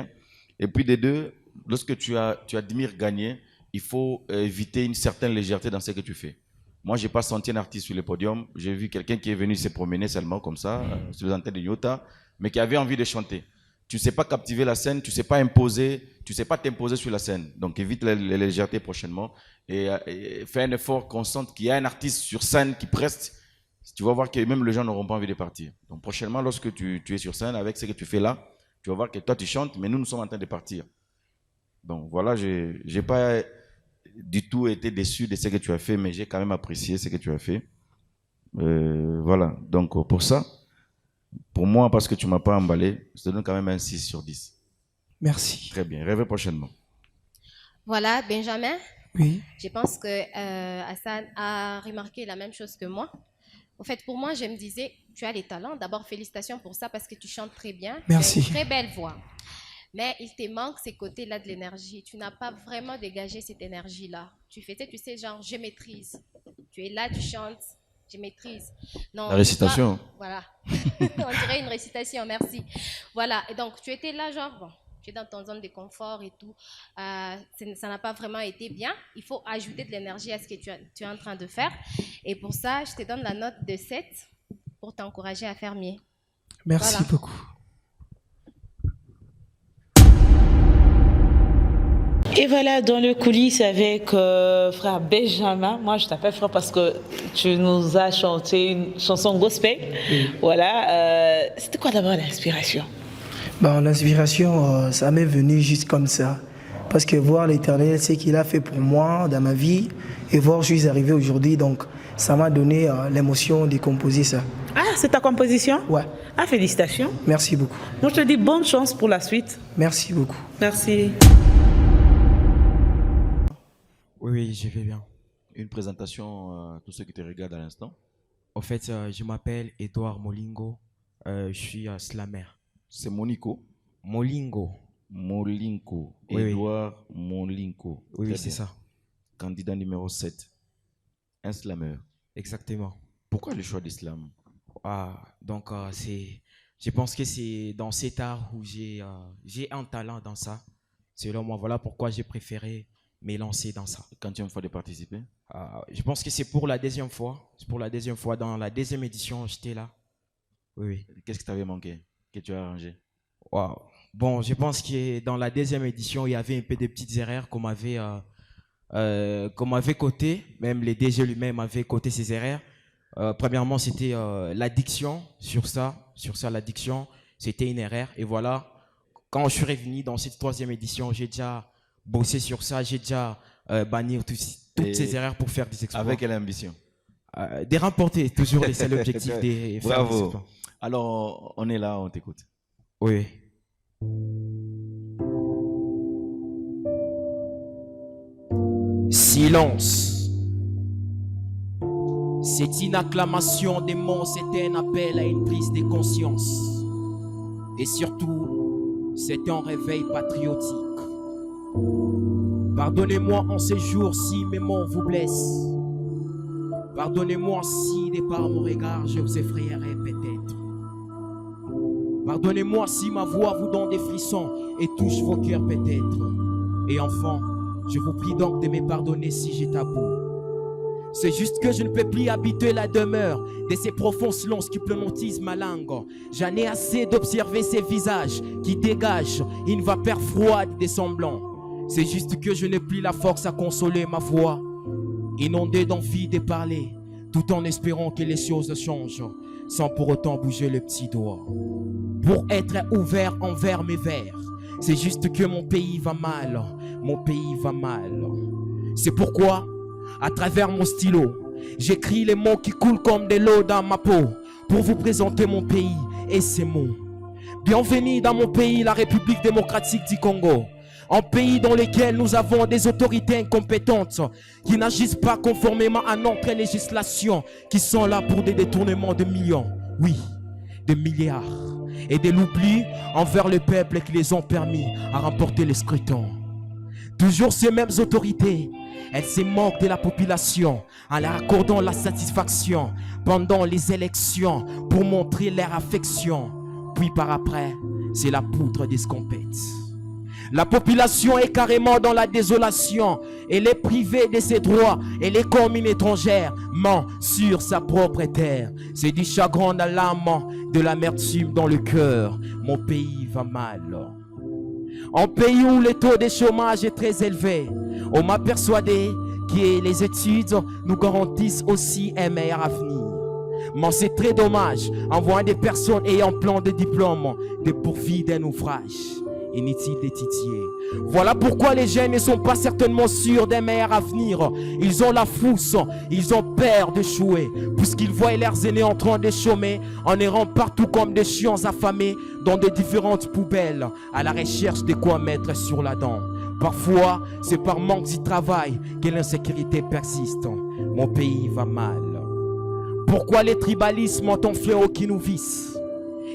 Et puis de deux, lorsque tu admires gagner, il faut éviter une certaine légèreté dans ce que tu fais. Moi, je n'ai pas senti un artiste sur le podium. J'ai vu quelqu'un qui est venu se promener seulement comme ça, sur les antennes de Nyota, mais qui avait envie de chanter. Tu ne sais pas captiver la scène, tu ne sais pas imposer, tu ne sais pas t'imposer sur la scène. Donc évite les légèretés prochainement et fais un effort qu'on sente qu'il y a un artiste sur scène qui preste. Tu vas voir que même les gens n'auront pas envie de partir. Donc prochainement, lorsque tu es sur scène avec ce que tu fais là, tu vas voir que toi tu chantes, mais nous sommes en train de partir. Donc voilà, je n'ai pas du tout été déçu de ce que tu as fait, mais j'ai quand même apprécié ce que tu as fait. Voilà, donc pour ça, pour moi, parce que tu ne m'as pas emballé, je te donne quand même un 6 sur 10. Merci. Très bien, rêve prochainement. Voilà, Benjamin. Oui. Je pense que Hassan a remarqué la même chose que moi. En fait, pour moi, je me disais, tu as les talents. D'abord, félicitations pour ça parce que tu chantes très bien. Merci. Tu as une très belle voix. Mais il te manque ces côtés-là de l'énergie. Tu n'as pas vraiment dégagé cette énergie-là. Tu faisais, tu sais, genre, je maîtrise. Tu es là, tu chantes, je maîtrise. Non, la récitation. Voilà. On dirait une récitation, merci. Voilà. Et donc, tu étais là, genre, bon, tu es dans ton zone de confort et tout. Ça n'a pas vraiment été bien. Il faut ajouter de l'énergie à ce que tu es en train de faire. Et pour ça, je te donne la note de 7 pour t'encourager à faire mieux. Merci voilà. beaucoup. Et voilà, dans le coulisses avec frère Benjamin. Moi, je t'appelle frère parce que tu nous as chanté une chanson gospel. Oui. Voilà. C'était quoi d'abord l'inspiration? Bon, l'inspiration, ça m'est venu juste comme ça. Parce que voir l'Éternel, ce qu'il a fait pour moi dans ma vie, et voir où je suis arrivé aujourd'hui, donc ça m'a donné l'émotion de composer ça. Ah, c'est ta composition? Ouais. Ah, félicitations. Merci beaucoup. Donc, je te dis bonne chance pour la suite. Merci beaucoup. Merci. Oui, je vais bien. Une présentation à tous ceux qui te regardent à l'instant. En fait, je m'appelle Edouard Molingo. Je suis slammer. C'est Monico. Molingo. Molingo. Oui, Edouard Molingo. Oui, c'est ça. Candidat numéro 7. Un slammer. Exactement. Pourquoi le choix de slam? Donc, je pense que c'est dans cet art où j'ai un talent dans ça. Selon moi, voilà pourquoi j'ai préféré me lancer dans ça. Quantième fois de participer? Je pense que c'est pour la deuxième fois. C'est pour la deuxième fois. Dans la deuxième édition, j'étais là. Oui. Qu'est-ce qui t'avait manqué, que tu as arrangé? Bon, je pense que dans la deuxième édition, il y avait un peu de petites erreurs qu'on m'avait coté. Même les DG lui-même avaient coté ces erreurs. Premièrement, c'était l'addiction. Sur ça, l'addiction, c'était une erreur. Et voilà, quand je suis revenu dans cette troisième édition, j'ai déjà bossé sur ça. J'ai déjà banni toutes ces erreurs pour faire des exploits. Avec quelle ambition? De remporter, toujours. C'est l'objectif de faire des exploits. Alors, on est là, on t'écoute. Oui. Silence. C'est une acclamation des mots, c'est un appel à une prise de conscience. Et surtout, c'est un réveil patriotique. Pardonnez-moi en ces jours si mes mots vous blessent. Pardonnez-moi si, de par mon regard, je vous effrayerai peut-être. Pardonnez-moi si ma voix vous donne des frissons et touche vos cœurs peut-être. Et enfant, je vous prie donc de me pardonner si j'ai tabou. C'est juste que je ne peux plus habiter la demeure de ces profonds silences qui pneumatisent ma langue. J'en ai assez d'observer ces visages qui dégagent une vapeur froide des semblants. C'est juste que je n'ai plus la force à consoler ma voix, inondée d'envie de parler, tout en espérant que les choses changent, sans pour autant bouger le petit doigt. Pour être ouvert envers mes vers, c'est juste que mon pays va mal, mon pays va mal. C'est pourquoi, à travers mon stylo, j'écris les mots qui coulent comme de l'eau dans ma peau, pour vous présenter mon pays et ses mots. Bienvenue dans mon pays, la République démocratique du Congo. Un pays dans lequel nous avons des autorités incompétentes qui n'agissent pas conformément à notre législation, qui sont là pour des détournements de millions, oui, de milliards, et de l'oubli envers le peuple qui les ont permis à remporter le scrutin. Toujours ces mêmes autorités, elles se moquent de la population en leur accordant la satisfaction pendant les élections pour montrer leur affection. Puis par après, c'est la poutre d'escampette. La population est carrément dans la désolation. Elle est privée de ses droits. Elle est comme une étrangère, ment sur sa propre terre. C'est du chagrin dans l'âme, de l'amertume dans le cœur. Mon pays va mal. Un pays où le taux de chômage est très élevé. On m'a persuadé que les études nous garantissent aussi un meilleur avenir. Mais c'est très dommage, en voyant des personnes ayant plein de diplômes, dépourvues d'un ouvrage. Inutile de titiller. Voilà pourquoi les jeunes ne sont pas certainement sûrs d'un meilleur avenir. Ils ont la fousse, ils ont peur d'échouer, puisqu'ils voient leurs aînés en train de chômer, en errant partout comme des chiens affamés dans de différentes poubelles, à la recherche de quoi mettre sur la dent. Parfois, c'est par manque de travail que l'insécurité persiste. Mon pays va mal. Pourquoi les tribalismes ont un fléau qui nous visse?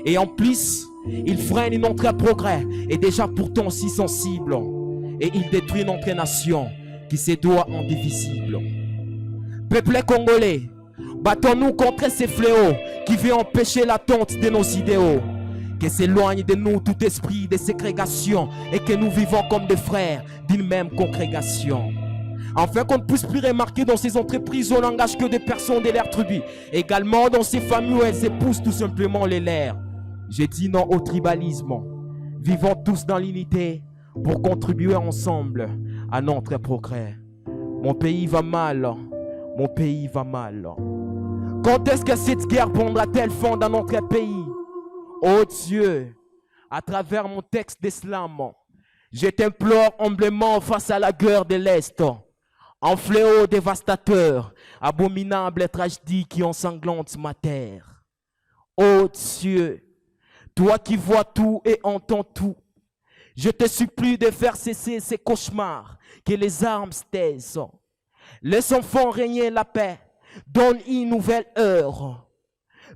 Et en plus, il freine notre progrès, et déjà pourtant si sensible. Et il détruit notre nation, qui se doit indivisible. Peuple congolais, battons-nous contre ces fléaux qui veulent empêcher l'attente de nos idéaux. Que s'éloigne de nous tout esprit de ségrégation, et que nous vivons comme des frères d'une même congrégation. Afin qu'on ne puisse plus remarquer dans ces entreprises où on n'engage que des personnes de leur tribu. Également dans ces familles où elles épousent tout simplement les leurs. J'ai dit non au tribalisme. Vivons tous dans l'unité pour contribuer ensemble à notre progrès. Mon pays va mal. Mon pays va mal. Quand est-ce que cette guerre prendra-t-elle fin dans notre pays? Oh Dieu, à travers mon texte d'islam, je t'implore humblement face à la guerre de l'Est. Un fléau dévastateur, abominable tragédie qui ensanglante ma terre. Oh Dieu, toi qui vois tout et entends tout, je te supplie de faire cesser ces cauchemars, que les armes se taisent. Laisse enfants régner la paix, donne une nouvelle heure.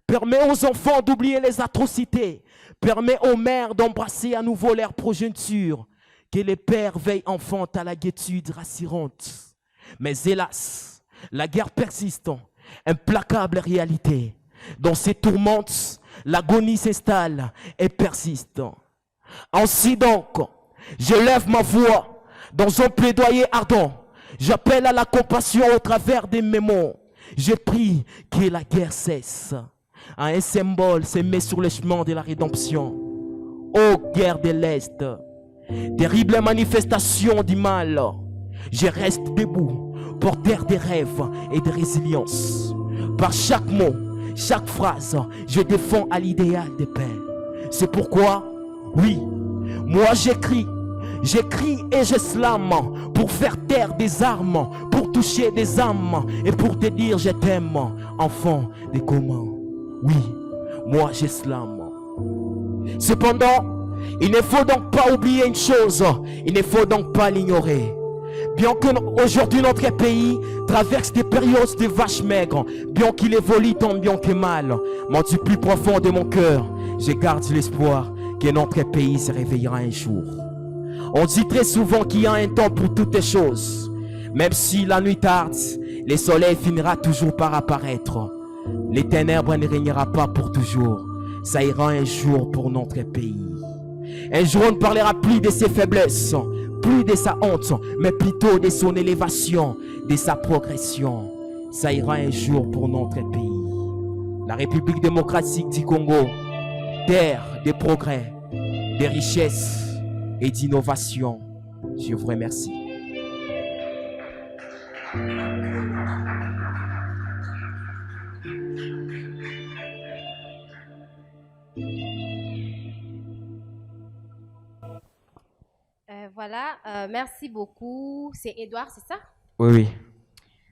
Permets aux enfants d'oublier les atrocités, permets aux mères d'embrasser à nouveau leur progéniture, que les pères veillent enfants à la gaietude rassurante. Mais hélas, la guerre persiste, implacable réalité. Dans ces tourmentes, l'agonie s'installe et persiste. Ainsi donc, je lève ma voix dans un plaidoyer ardent. J'appelle à la compassion au travers des mes mots. Je prie que la guerre cesse. Un symbole s'est mis sur le chemin de la rédemption. Ô guerre de l'Est, terrible manifestation du mal. Je reste debout, porteur des rêves et de résilience. Par chaque mot, chaque phrase, je défends à l'idéal de paix. C'est pourquoi, oui, moi j'écris et je slame pour faire taire des armes, pour toucher des âmes et pour te dire je t'aime, enfant des communs. Oui, moi je slame. Cependant, il ne faut donc pas oublier une chose, il ne faut donc pas l'ignorer. Bien qu'aujourd'hui notre pays traverse des périodes de vaches maigres, bien qu'il évolue tant bien que mal, mais du plus profond de mon cœur, je garde l'espoir que notre pays se réveillera un jour. On dit très souvent qu'il y a un temps pour toutes les choses. Même si la nuit tarde, le soleil finira toujours par apparaître. Les ténèbres ne régnera pas pour toujours. ça ira un jour pour notre pays. Un jour, on ne parlera plus de ses faiblesses, plus de sa honte, mais plutôt de son élévation, de sa progression. Ça ira un jour pour notre pays. La République démocratique du Congo, terre de progrès, de richesse et d'innovation. Je vous remercie. Voilà, merci beaucoup. C'est Edouard, c'est ça? Oui, oui.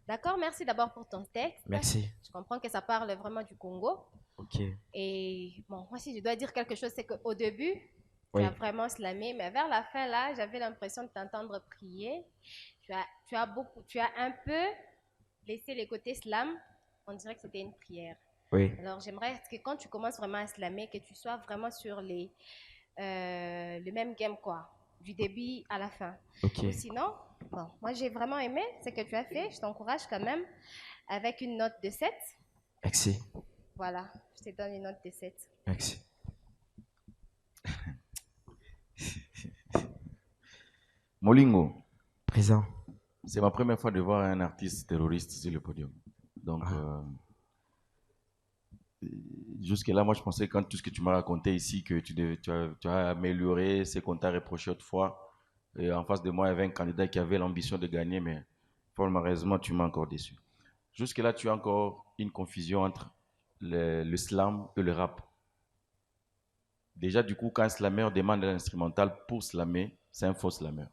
D'accord, merci d'abord pour ton texte. Merci. Je comprends que ça parle vraiment du Congo. Ok. Et bon, moi, si je dois dire quelque chose, c'est qu'au début, Oui. tu as vraiment slamé, mais vers la fin, là, j'avais l'impression de t'entendre prier. Tu as un peu laissé les côtés slam. On dirait que c'était une prière. Oui. Alors, j'aimerais que quand tu commences vraiment à slammer, que tu sois vraiment sur le même game, quoi. Du début à la fin. Ok. Ou sinon, bon, moi j'ai vraiment aimé ce que tu as fait. Je t'encourage quand même avec une note de 7. Merci. Voilà, je te donne une note de 7. Merci. Molingo. Présent. C'est ma première fois de voir un artiste terroriste sur le podium. Donc, jusque-là, moi, je pensais, quand tout ce que tu m'as raconté ici, que tu as amélioré ce qu'on t'a reproché autrefois. Et en face de moi, il y avait un candidat qui avait l'ambition de gagner, mais malheureusement, tu m'as encore déçu. Jusque-là, tu as encore une confusion entre le slam et le rap. Déjà, du coup, quand un slammer demande un instrumental pour slammer, c'est un faux slammer.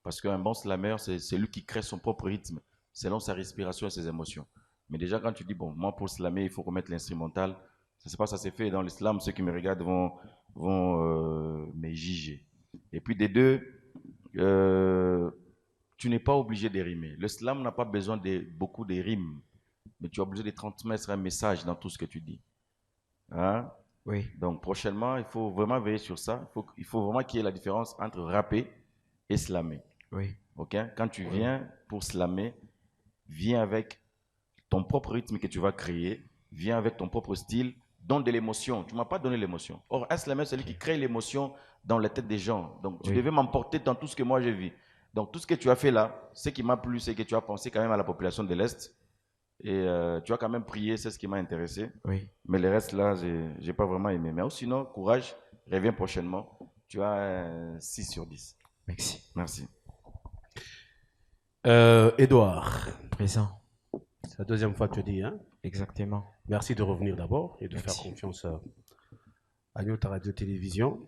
Parce qu'un bon slammer, c'est celui qui crée son propre rythme, selon sa respiration et ses émotions. Mais déjà, quand tu dis, bon, moi, pour slammer, il faut remettre l'instrumental, ça ne pas, ça s'est fait dans l'islam, ceux qui me regardent vont me juger. Et puis, des deux, tu n'es pas obligé de rimer. Le slam n'a pas besoin de beaucoup de rimes, mais tu es obligé de transmettre un message dans tout ce que tu dis. Hein? Oui. Donc, prochainement, il faut vraiment veiller sur ça. Il faut vraiment qu'il y ait la différence entre rapper et slammer. Oui. Ok? Quand tu viens pour slammer, viens avec ton propre rythme que tu vas créer, viens avec ton propre style, donne de l'émotion. Tu ne m'as pas donné l'émotion. Or, un slammer, c'est lui qui crée l'émotion dans la tête des gens. Donc, tu devais m'emporter dans tout ce que moi j'ai vu. Donc, tout ce que tu as fait là, ce qui m'a plu, c'est que tu as pensé quand même à la population de l'Est. Et tu as quand même prié, c'est ce qui m'a intéressé. Oui. Mais le reste là, je n'ai pas vraiment aimé. Mais sinon, courage, reviens prochainement. Tu as un 6 sur 10. Merci. Merci. Edouard. Présent. C'est la deuxième fois que tu dis, hein? Exactement. Merci de revenir d'abord et de faire confiance à Nyota Radio Télévision.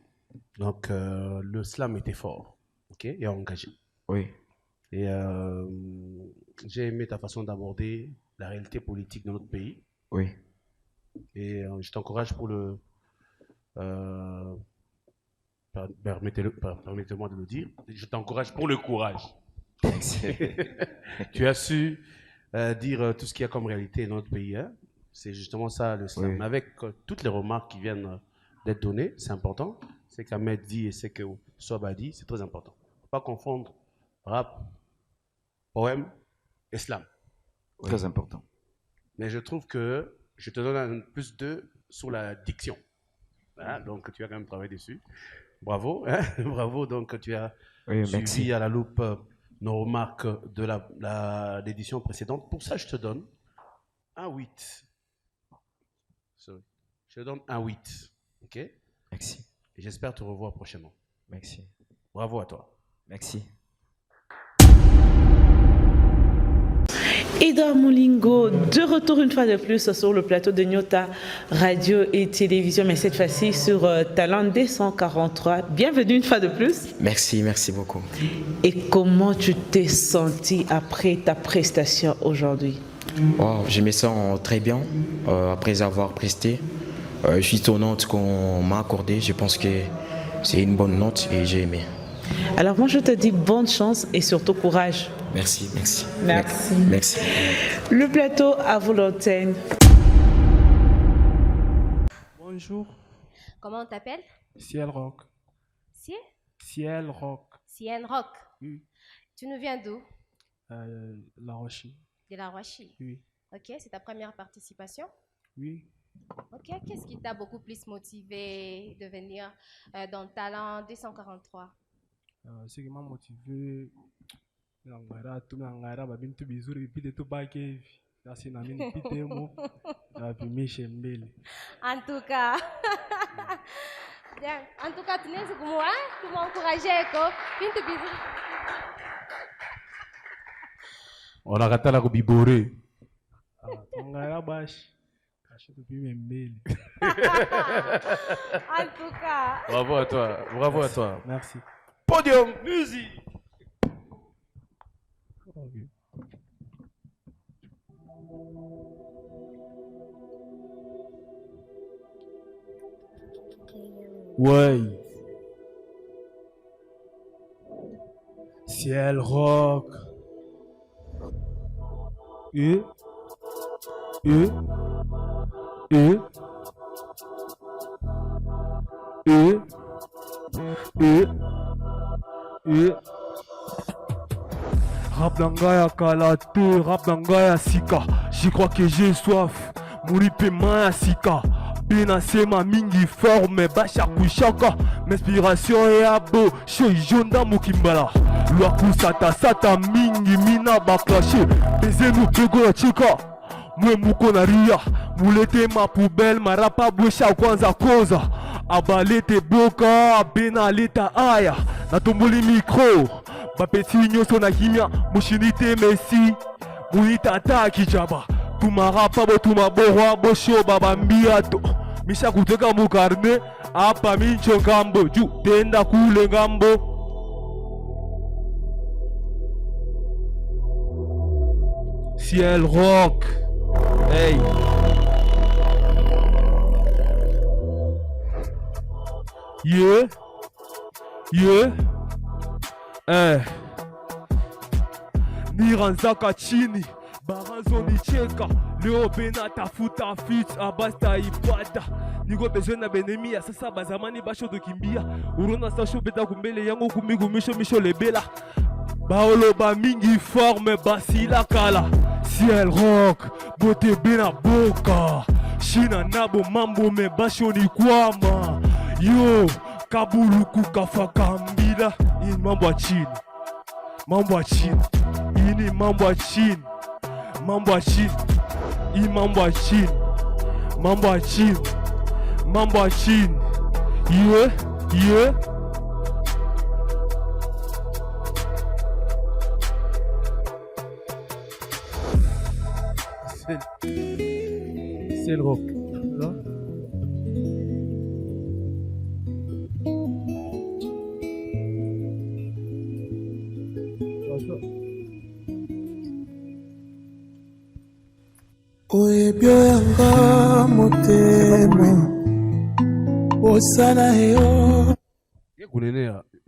Donc, le slam était fort, ok, et engagé. Oui. Et j'ai aimé ta façon d'aborder la réalité politique de notre pays. Oui. Et je t'encourage pour le... permettez-moi de le dire. Je t'encourage pour le courage. Tu as su dire tout ce qu'il y a comme réalité dans notre pays. Hein? C'est justement ça le slam. Oui. Avec toutes les remarques qui viennent d'être données, c'est important. Ce qu'Ahmed dit et ce que Sob a dit, c'est très important. Il ne faut pas confondre rap, poème et slam. Très important. Mais je trouve que je te donne un plus 2 sur la diction. Hein? Donc tu as quand même travaillé dessus. Bravo. Hein? Bravo. Donc tu as suivi à la loupe nos remarques de l'édition précédente. Pour ça, je te donne un 8. Sorry. Je te donne un 8. OK? Merci. Et j'espère te revoir prochainement. Merci. Bravo à toi. Merci. Edouard Molingo, de retour une fois de plus sur le plateau de Nyota Radio et Télévision, mais cette fois-ci sur Talent D143. Bienvenue une fois de plus. Merci, merci beaucoup. Et comment tu t'es senti après ta prestation aujourd'hui? Wow, je me sens très bien après avoir presté. Je suis aux notes qu'on m'a accordées. Je pense que c'est une bonne note et j'ai aimé. Alors moi je te dis bonne chance et surtout courage. Merci, merci. Merci. Merci. Le plateau à vous l'antenne. Bonjour. Comment on t'appelle? Ciel Rock. Ciel Rock. Ciel Rock. Oui. Tu nous viens d'où? La Rochie. De la Rochie. Oui. Ok, c'est ta première participation? Oui. Ok, qu'est-ce qui t'a beaucoup plus motivé de venir dans Talent 243? Ce qui m'a motivé, ngara tu ngara babintu bizuri bipite tu bake hivi. Sasa na mimi nipite mo na vimishe mbele. En tout cas, bien. En tout cas, tu n'es pas moi, tu m'as encouragé, quoi. Pintu bisous. On a katala kubibore. Ngara bash. Kasho tupime mbele. En tout cas. Bravo à toi, bravo à toi. Merci. Podium, musique. Okay. Ouais. Ciel rock. Et. Rap d'angaya kalate, rap d'angaya sika. J'y crois que j'ai soif. Mouripe maya sika. Bina sema mingi forme basha kushaka. M'inspiration est à beau. Shoy jonda mukimbala. Luaku sata sata mingi mina baklashi. Baiser nous pego la chika. Mwe muko na ria. Mulete ma poubelle marapa bwesha kwanza koza. Abalete boka bena leta aya. Natomboli micro. Bapeti nyoso na kimia. Mushinite Messi. Muita ta kijaba. Tumarapa bo tumabora bo show baba mbiato. Misha kutoka mukarne. Apa mincho ngambo. Ju tenda kule ngambo. Ciel rock. Hey. Yeah. Niranzaka chini. Baranzo ni cheka. Leo bena tafuta fit. Abasta ipata. Niko besoin na benemi ya sasa bazamani basho dokimbia. Urona sasho beta kumbele yango kumigumisho misho lebela. Baolo ba mingi forme basila kala. Ciel rock, bote bena boka. Shina nabo mambo me basho ni kwama. Yo, kabuluku kafaka mbila. Ini mambo ya chini. Mambo ya chini. Ini mambo ya chini. Mambo ya chini. Ini mambo ya chini. Mambo ya chini. Mambo ya chini. Yeah. C'est le rock. Là. Oyebyo yanga motema osana yo.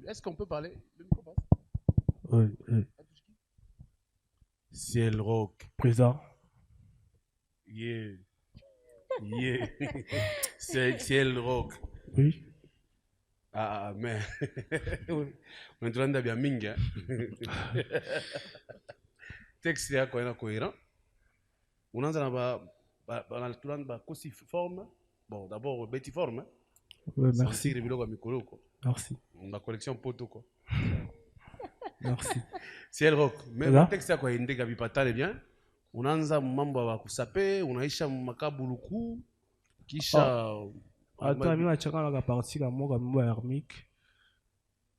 Est-ce qu'on peut parler? Oui. Ciel rock. Présent. Yeah. C'est ciel rock. Oui. Ah, mais. On est en train de bien minga. Texte est cohérent. On a un aussi forme. Bon, d'abord, Betty forme. Ouais, merci. Merci. Ma collection poto quoi. Merci. Ciel rock. Mais le texte est quoi? Il n'est pas bien. Unaanza mambo ya kusape, unaisha makabuluku kisha hata mimi nachanga na partie kama moga mambo ya hermique.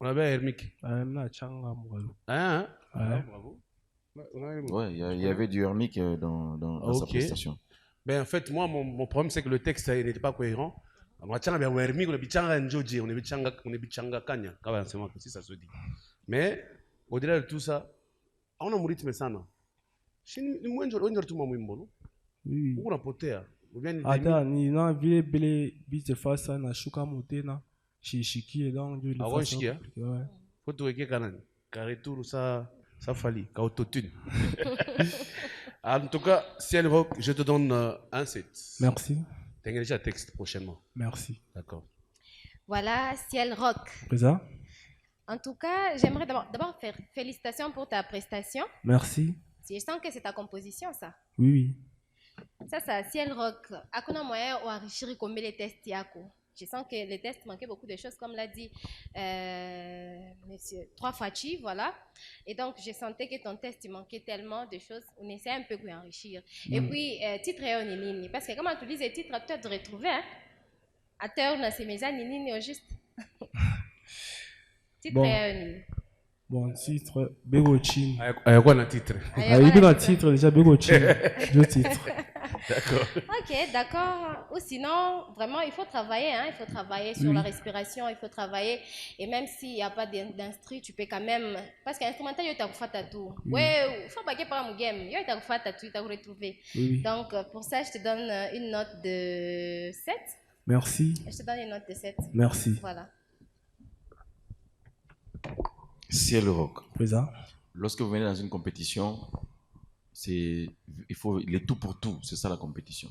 Unabea hermique? Mimi nachanga moga. Bravo. Ouais, il y avait du hermique dans sa prestation. Ben en fait moi mon problème c'est que le texte n'était pas cohérent. On a bien hermique, on a bichanga njoji, on a bichanga kanya, kama nasema si ça se dit. Mais au-delà de tout ça, on a rythme sana. Ni mwenjo tuma mwimbo no? Oui. Unapotea. Hata ni na vile bele bise fasa na shuka motena shishiki donc je le fais. Ah ouais, shikia. Ouais. Faut te regarder kanani. Carretour ça fali, ka autotune. En tout cas, Ciel Rock, je te donne un 7. Merci. T'as déjà un texte prochainement. Merci. D'accord. Voilà, Ciel Rock. Présent. En tout cas, j'aimerais d'abord faire félicitations pour ta prestation. Merci. Je sens que c'est ta composition, ça. Oui. Ça, c'est Ciel Rock. À quoi moyen ou enrichir combien les tests yako? Je sens que les tests manquaient beaucoup de choses, comme l'a dit monsieur 3 Fachi, voilà. Et donc, je sentais que ton test, il manquait tellement de choses. On essaie un peu d'enrichir. Et puis, titre est en ligne. Parce que comme tu dis les titres, tu as de retrouver, hein? À terre, on a ces maisons, ni juste. Titre est en ligne. Bon, titre, Begochin. Il y a quoi dans le titre? Il y a un titre déjà, Begochin. 2 titres. D'accord. Ok, d'accord. Ou sinon, vraiment, il faut travailler. Hein? Il faut travailler sur la respiration, il faut travailler. Et même s'il n'y a pas d'instru, tu peux quand même. Parce qu'instrumental, il y a tout. Ouais, il faut pas qu'il y ait un game. Il y a tout, tu as retrouvé. Donc, pour ça, je te donne une note de 7. Merci. Je te donne une note de 7. Merci. Voilà. Ciel Rock. Présent. Lorsque vous venez dans une compétition, il faut les tout pour tout, c'est ça la compétition.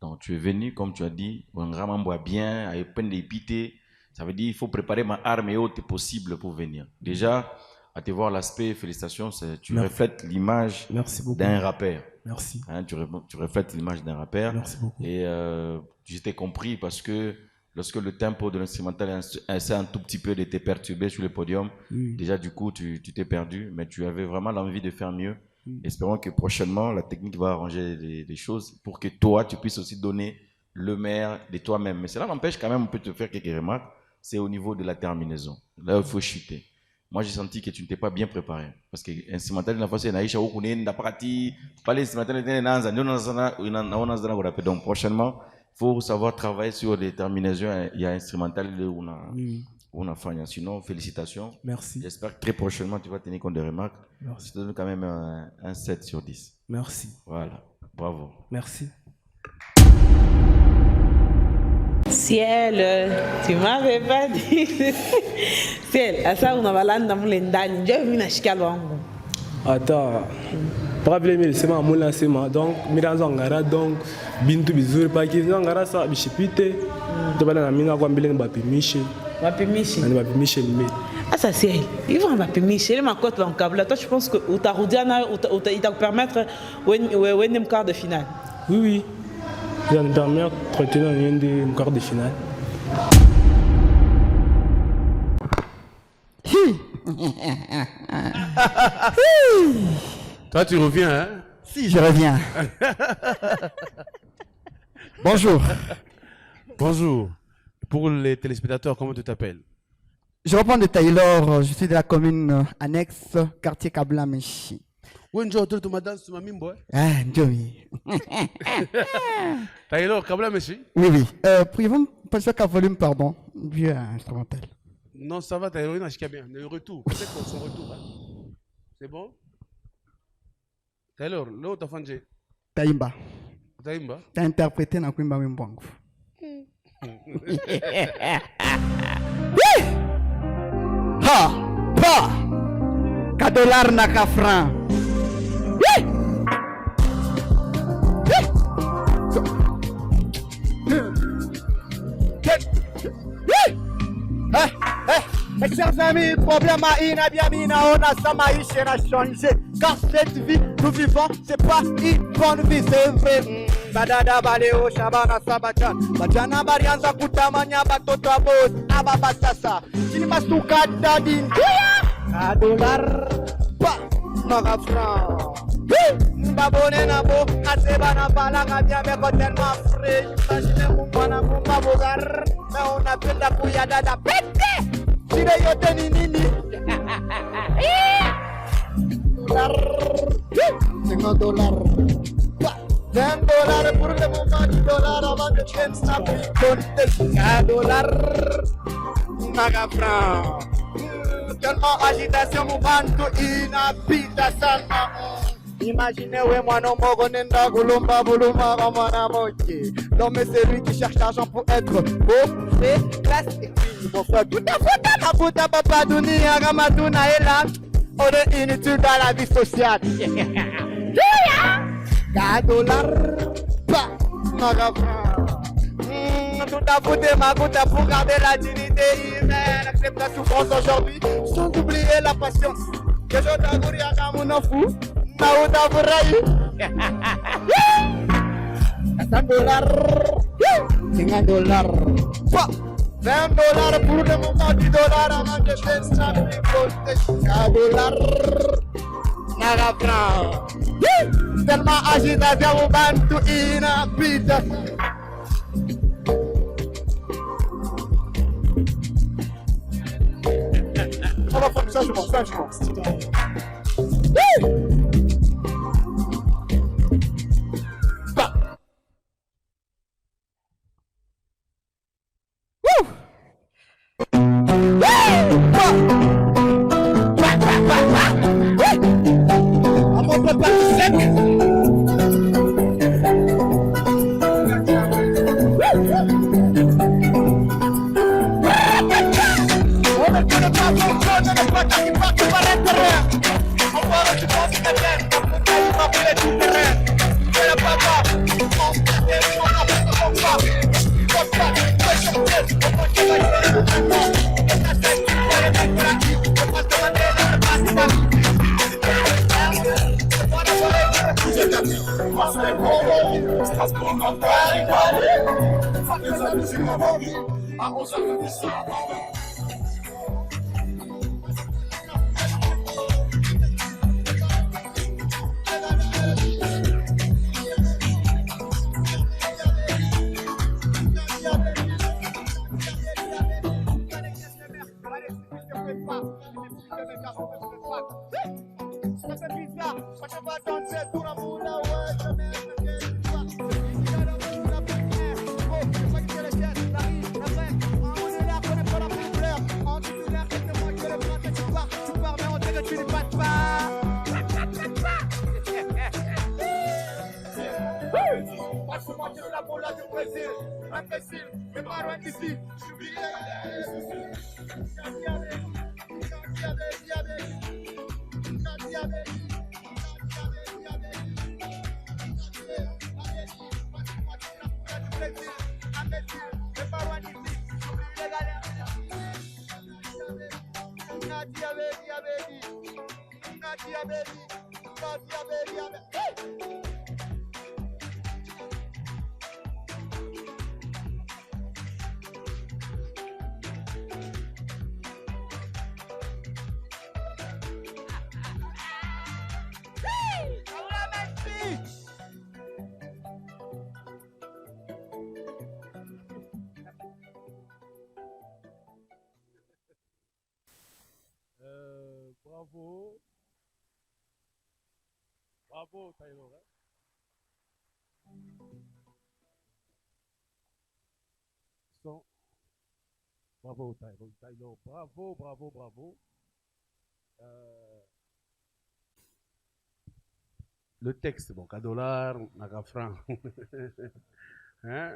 Donc tu es venu, comme tu as dit, on vraiment boit bien, avec peine d'épité. Ça veut dire qu'il faut préparer ma arme et autres possible pour venir. Déjà, à te voir l'aspect, félicitations, tu reflètes l'image d'un rappeur. Merci. Hein, tu reflètes l'image d'un rappeur. Merci beaucoup. Et je t'ai compris parce que lorsque le tempo de l'instrumental essaie un tout petit peu de te perturber sur le podium, déjà du coup tu t'es perdu, mais tu avais vraiment l'envie de faire mieux. Espérons que prochainement la technique va arranger les choses pour que toi tu puisses aussi donner le meilleur de toi-même. Mais cela n'empêche quand même, on peut te faire quelques remarques, c'est au niveau de la terminaison. Là il faut chuter. Moi j'ai senti que tu ne t'es pas bien préparé parce que l'instrumental n'a pas fait naïcha ou qu'on n'a pas parler instrumental donc prochainement il faut savoir travailler sur les terminaisons. Il y a instrumental où on a fait. Sinon, félicitations. Merci. J'espère que très prochainement, tu vas tenir compte des remarques. Merci. Je te donne quand même un 7 sur 10. Merci. Voilà. Bravo. Merci. Ciel, tu m'avais pas dit. Ciel, à ça, on a valanda moulendani. J'ai vu na shikalango. Attends. Problème, c'est ma moula, c'est ma. Donc, miranzangara, donc, bintu bizuri, paki, zangara, ça, bichipite. Tu vas dans la mine, quoi, mbélé, bapi Michel. Bapi Michel. Bapi Michel, mais. Ah, ça, c'est. Ils vont bapi Michel, ma cote en câble. Toi, je pense que tu as il t'a permettre, un quart de finale. Oui, oui. Il nous permet de retenir un quart de finale. Toi, tu reviens, hein? Si, je reviens. Bonjour. Bonjour. Pour les téléspectateurs, comment tu t'appelles? Je reprends de Taylor, je suis de la commune annexe, quartier Kablameshi. Oui, tu m'as dansé sur ma mimbo. Ah, oui. Taylor, Kablameshi? Oui, oui. Pourriez-vous me passer qu'un volume, pardon, vu instrumental? Non, ça va, Taylor, il n'a bien. Le retour, peut-être pour son retour. Hein? C'est bon? Taylor, là où t'as fait? Taïmba. Taïmba? T'as interprété dans Kwimba Wimbwangu. Ha! Pa! $1 na ka franc. Mes chers amis, problème à Inabia, on a sa maïche a changé. Car cette vie, nous vivons, c'est pas une bonne vie, c'est vrai. Badada baleo, shabana sabajan. Bajana barianza kutamanya batoto abos. Ababatasa. Chilima sukata din. $1 pa, naga franc. Mbabone na bo, aseba na balanga bien me tellement frais. Imaginez mon mwana mumba bogar. Mais on appelle la pouyada da pété. Chile yo teni nini. $50. $10 pour le moment, $10 avant que tu aimes ça, $1. Naga franc. Tellement agitation, mon bantu inhabita sana. Imaginez, ouais, moi non, mon nenda, goulumba, bouluma, ramana, moitié. L'homme, c'est lui qui cherche l'argent pour être beau, fait, classe et puis, mon frère, tout à fait, ma puta, papa, dunia, ramaduna, et là, on est inutile dans la vie sociale. $1 pas, naga franc. Tout à foutre ma goutte pour garder la dignité humaine. Accepte la souffrance aujourd'hui sans oublier la patience. Que je t'agouri à mon fou, Naouta Bouraï. $50. $20 pour le moment, $10 avant de faire ça. $10. Naga Brown. Tellement agitation, on va tout inhabiter. On va faire ça, je pense. Bravo. Bravo, Taylor. Bravo, Taylor. Bravo. Le texte, bon, $, Naga franc. Hein?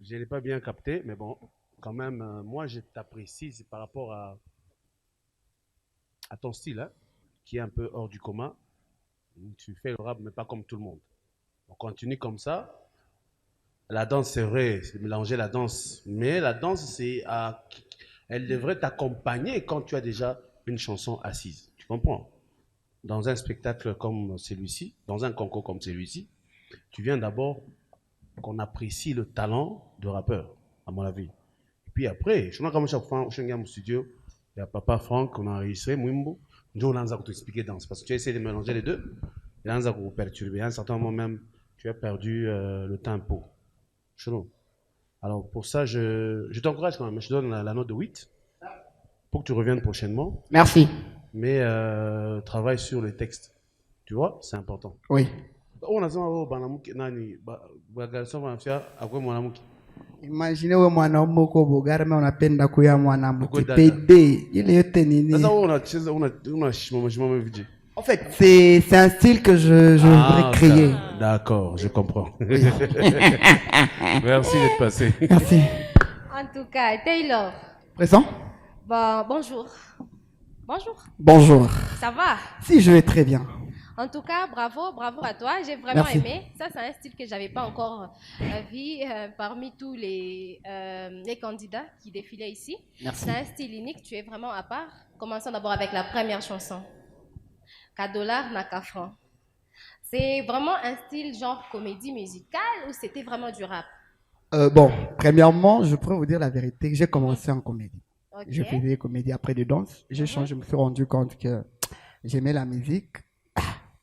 Je ne l'ai pas bien capté, mais bon, quand même, moi, je t'apprécie, c'est par rapport à ton style, hein, qui est un peu hors du commun. Tu fais le rap, mais pas comme tout le monde. On continue comme ça. La danse, c'est vrai, c'est mélanger la danse. Mais la danse, elle devrait t'accompagner quand tu as déjà une chanson assise. Tu comprends? Dans un spectacle comme celui-ci, dans un concours comme celui-ci, tu viens d'abord qu'on apprécie le talent de rappeur, à mon avis. Et puis après, je suis comme chaque fois, je suis au studio, il y a Papa Franck, on a enregistré, Mwimbo. Je vais t'expliquer danse, parce que tu as essayé de mélanger les deux. Et là, on va perturber. À un certain moment même, tu as perdu le tempo. Chelou. Alors pour ça, je t'encourage quand même. Je te donne la note de 8 pour que tu reviennes prochainement. Merci. Mais travaille sur les textes. Tu vois, c'est important. Oui. Imaginez wewe mwanaume uko Bugarama unapenda kuya mwanamke pede ile yote nini? En fait, c'est un style que je voudrais créer. D'accord, je comprends. Merci d'être passé. Merci. En tout cas, Taylor. Présent? Bon, bonjour. Bonjour. Ça va? Si, je vais très bien. En tout cas, bravo à toi. J'ai vraiment Merci. aimé. Ça, c'est un style que je n'avais pas encore vu parmi tous les candidats qui défilaient ici. Merci. C'est un style unique. Tu es vraiment à part. Commençons d'abord avec la première chanson. $, Naka franc. C'est vraiment un style genre comédie musicale ou c'était vraiment du rap? Bon, premièrement, je pourrais vous dire la vérité, j'ai commencé en comédie. Ok. Je faisais comédie après de danse. J'ai changé, je me suis rendu compte que j'aimais la musique.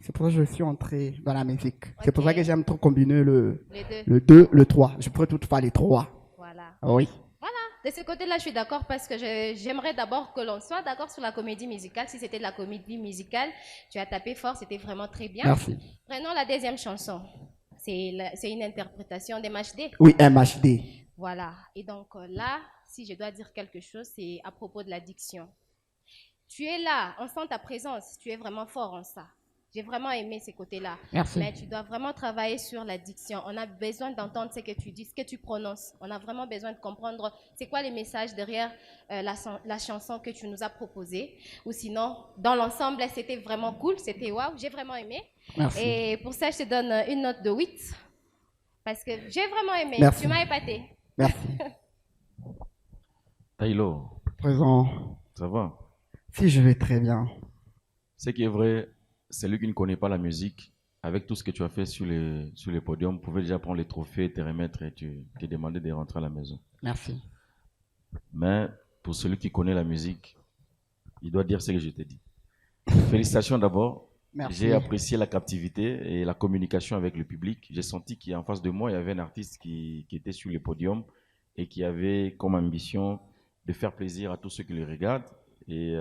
C'est pour ça que je suis entré dans la musique. C'est pour ça que j'aime trop combiner le 2, le 3. Je pourrais tout faire les 3. Voilà. Oui. Voilà, de ce côté-là, je suis d'accord parce que j'aimerais d'abord que l'on soit d'accord sur la comédie musicale. Si c'était de la comédie musicale, tu as tapé fort, c'était vraiment très bien. Merci. Prenons la deuxième chanson. C'est une interprétation d'MHD. Oui, MHD. Voilà. Et donc là, si je dois dire quelque chose, c'est à propos de l'addiction. Tu es là, on sent ta présence, tu es vraiment fort en ça. J'ai vraiment aimé ces côtés-là. Merci. Mais tu dois vraiment travailler sur l'addiction. On a besoin d'entendre ce que tu dis, ce que tu prononces. On a vraiment besoin de comprendre c'est quoi les messages derrière la chanson que tu nous as proposée. Ou sinon, dans l'ensemble, c'était vraiment cool. C'était waouh, j'ai vraiment aimé. Merci. Et pour ça, je te donne une note de 8. Parce que j'ai vraiment aimé. Merci. Tu m'as épaté. Merci. Taylor. Présent. Ça va? Si, je vais très bien. Ce qui est vrai, celui qui ne connaît pas la musique, avec tout ce que tu as fait sur les podiums, pouvait déjà prendre les trophées, te remettre et te demander de rentrer à la maison. Merci. Mais pour celui qui connaît la musique, il doit dire ce que je t'ai dit. Félicitations d'abord. Merci. J'ai apprécié la captivité et la communication avec le public. J'ai senti qu'en face de moi, il y avait un artiste qui était sur le podium et qui avait comme ambition de faire plaisir à tous ceux qui le regardent. Et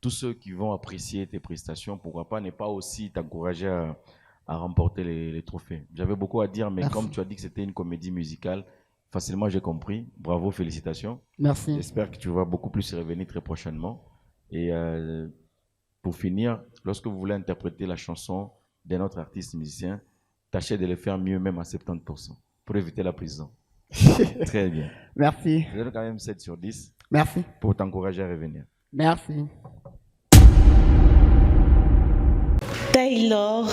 tous ceux qui vont apprécier tes prestations, pourquoi pas ne pas aussi t'encourager à remporter les trophées. J'avais beaucoup à dire, mais Merci. comme tu as dit que c'était une comédie musicale, facilement j'ai compris. Bravo, félicitations. Merci. J'espère que tu vas beaucoup plus revenir très prochainement. Et pour finir, lorsque vous voulez interpréter la chanson d'un autre artiste musicien, tâchez de le faire mieux, même à 70%, pour éviter la prison. Très bien. Merci. Je donne quand même 7 sur 10. Merci. Pour t'encourager à revenir. Merci. Taylor,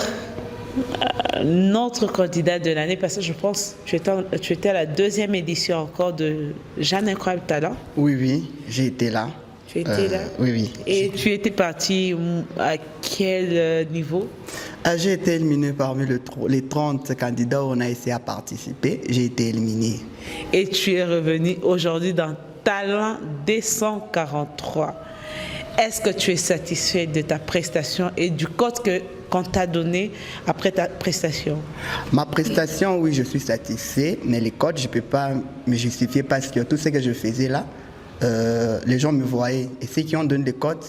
notre candidat de l'année, parce que je pense que tu étais à la 2e édition encore de Jeanne Incroyable Talent. Oui, oui, j'ai été là. Tu étais là? Oui, oui. Et tu étais parti à quel niveau? J'ai été éliminé parmi les 30 candidats où on a essayé à participer. J'ai été éliminé. Et tu es revenu aujourd'hui dans Talent 243. Est-ce que tu es satisfait de ta prestation et du code qu'on t'a donné après ta prestation? Ma prestation, oui, je suis satisfait, mais les codes, je ne peux pas me justifier parce que tout ce que je faisais là, les gens me voyaient. Et ceux qui ont donné des codes,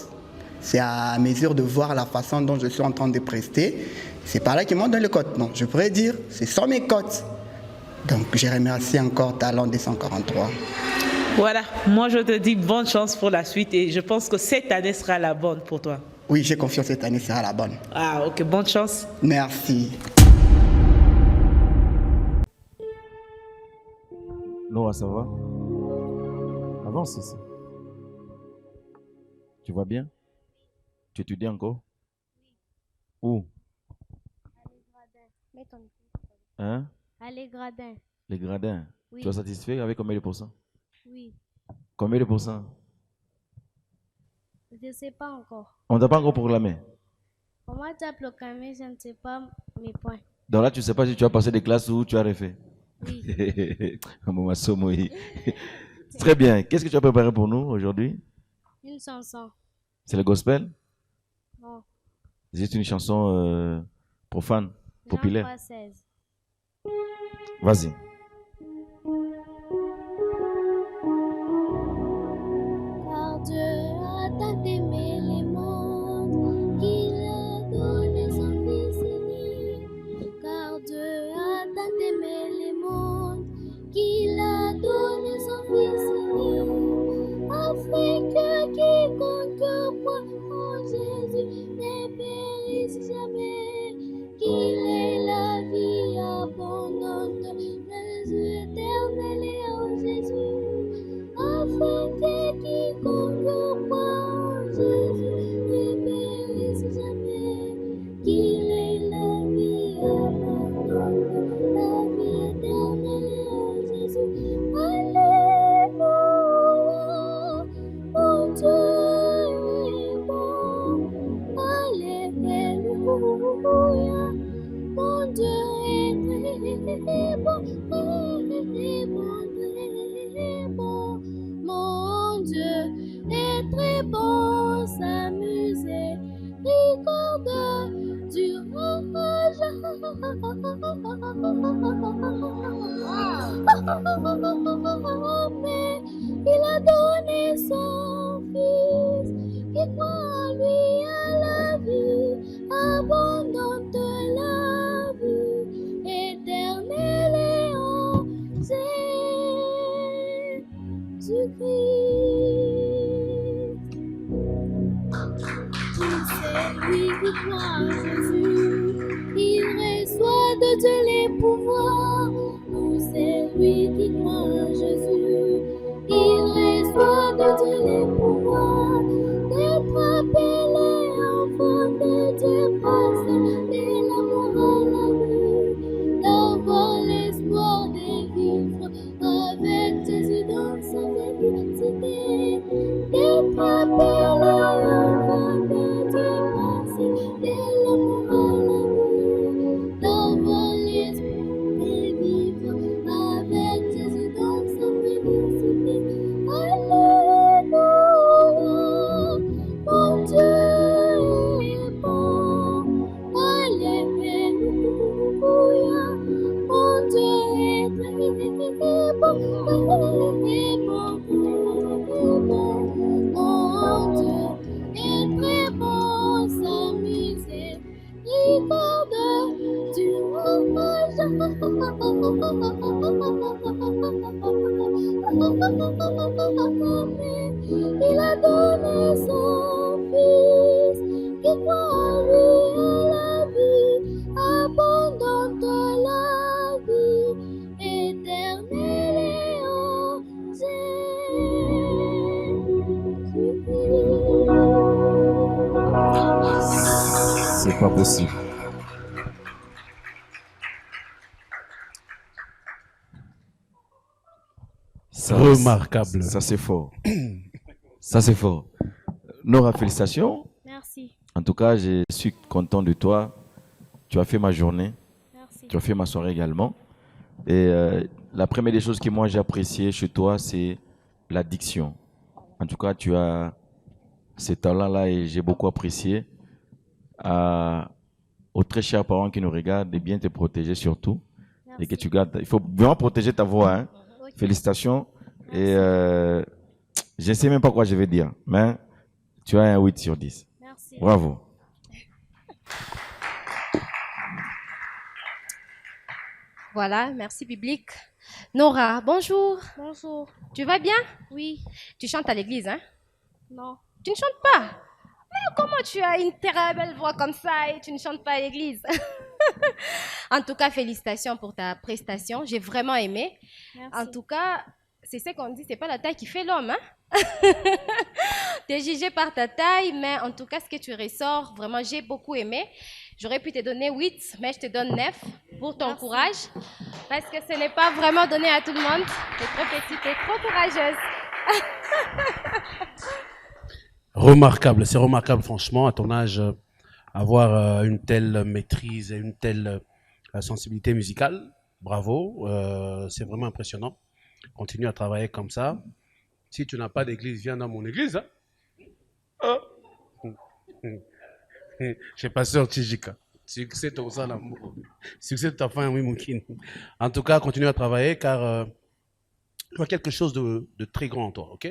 c'est à mesure de voir la façon dont je suis en train de prester. C'est par là qu'ils m'ont donné les codes. Non, je pourrais dire, ce sont mes codes. Donc, je remercie encore Talent 243. Voilà, moi je te dis bonne chance pour la suite et je pense que cette année sera la bonne pour toi. Oui, j'ai confiance cette année sera la bonne. Ah ok, bonne chance. Merci. Noah, ça va? Avance ici. Tu vas bien? Tu étudies encore? Où? Hein? À les gradins. Les gradins. Oui. Tu es satisfait avec combien de pourcents? Oui. Combien de pourcents? Je ne sais pas encore. On ne t'a pas encore proclamé. On m'a déjà proclamé, je ne sais pas mes points. Donc là, tu ne sais pas si tu as passé des classes ou tu as refait. Oui. Très bien. Qu'est-ce que tu as préparé pour nous aujourd'hui? Une chanson. C'est le gospel? Non. C'est une chanson profane, populaire. Jean 3,16. Vas-y. Car Dieu a tant aimé les mondes qu'il a donné son Fils unique. Car Dieu a tant aimé les mondes qu'il a donné son Fils unique. Afin que quiconque croit en Jésus ne périsse jamais. Qu'il ait la vie abondante, Jésus éternel et en Jésus. Afin que quiconque croit en Jésus ne périsse jamais. Qu'il ait la vie abondante, la vie éternelle et en Jésus. Alléluia, mon Dieu est bon. Alléluia. Mon Dieu est très bon, très bon, très bon. Mon Dieu est très bon, s'amuser, rigorde du rage. Mais il a donné son fils qui croit en lui à la vie abondante, la vie éternelle et en Jésus-Christ. Pour celui qui croit en Jésus, il reçoit de Dieu les pouvoirs. Pour celui qui croit en Jésus, il reçoit de Dieu les pouvoirs d'être appelé enfant de Dieu, passer de l'amour à la vie, d'avoir l'espoir de vivre avec Jésus dans sa félicité, d'être appelé enfant de Dieu, passer de l'amour à la vie, d'avoir l'espoir de vivre avec Jésus dans sa félicité. Alléluia, mon Dieu est bon. Alléluia, mon Dieu est très bon, très bon, très bon. Mon Dieu est très bon, s'amuser, rigorde du rage. Il a donné son fils qui croit en lui à la vie abondante, la vie éternelle et en Jésus-Christ. C'est pas possible. Remarquable. Ça, c'est fort. Ça, c'est fort. Nora, félicitations. Merci. En tout cas, je suis content de toi. Tu as fait ma journée. Merci. Tu as fait ma soirée également. Et la première des choses que moi j'ai apprécié chez toi, c'est la diction. En tout cas, tu as ce talent-là et j'ai beaucoup apprécié. Aux très chers parents qui nous regardent, de bien te protéger surtout. Merci. Et que tu gardes. Il faut vraiment protéger ta voix. Hein. Okay. Félicitations. Merci. Et je ne sais même pas quoi je vais dire, mais tu as un 8 sur 10. Merci. Bravo. Voilà, merci public. Nora, bonjour. Bonjour. Tu vas bien? Oui. Tu chantes à l'église, hein? Non. Tu ne chantes pas? Mais comment tu as une très belle voix comme ça et tu ne chantes pas à l'église? En tout cas, félicitations pour ta prestation. J'ai vraiment aimé. Merci. En tout cas, c'est ce qu'on dit, c'est pas la taille qui fait l'homme, hein? Tu es jugé par ta taille, mais en tout cas, ce que tu ressors, vraiment, j'ai beaucoup aimé. J'aurais pu te donner 8, mais je te donne 9 pour ton courage. Parce que ce n'est pas vraiment donné à tout le monde. Tu es trop petite, tu es trop courageuse. Remarquable, c'est remarquable, franchement, à ton âge, avoir une telle maîtrise et une telle sensibilité musicale. Bravo, c'est vraiment impressionnant. Continue à travailler comme ça. Si tu n'as pas d'église, viens dans mon église. Hein? Je suis pas sûr, Tijika. Succès tout ça, l'amour. Succès de ta fin, oui, Moukine. En tout cas, continue à travailler car tu as quelque chose de très grand en toi, ok?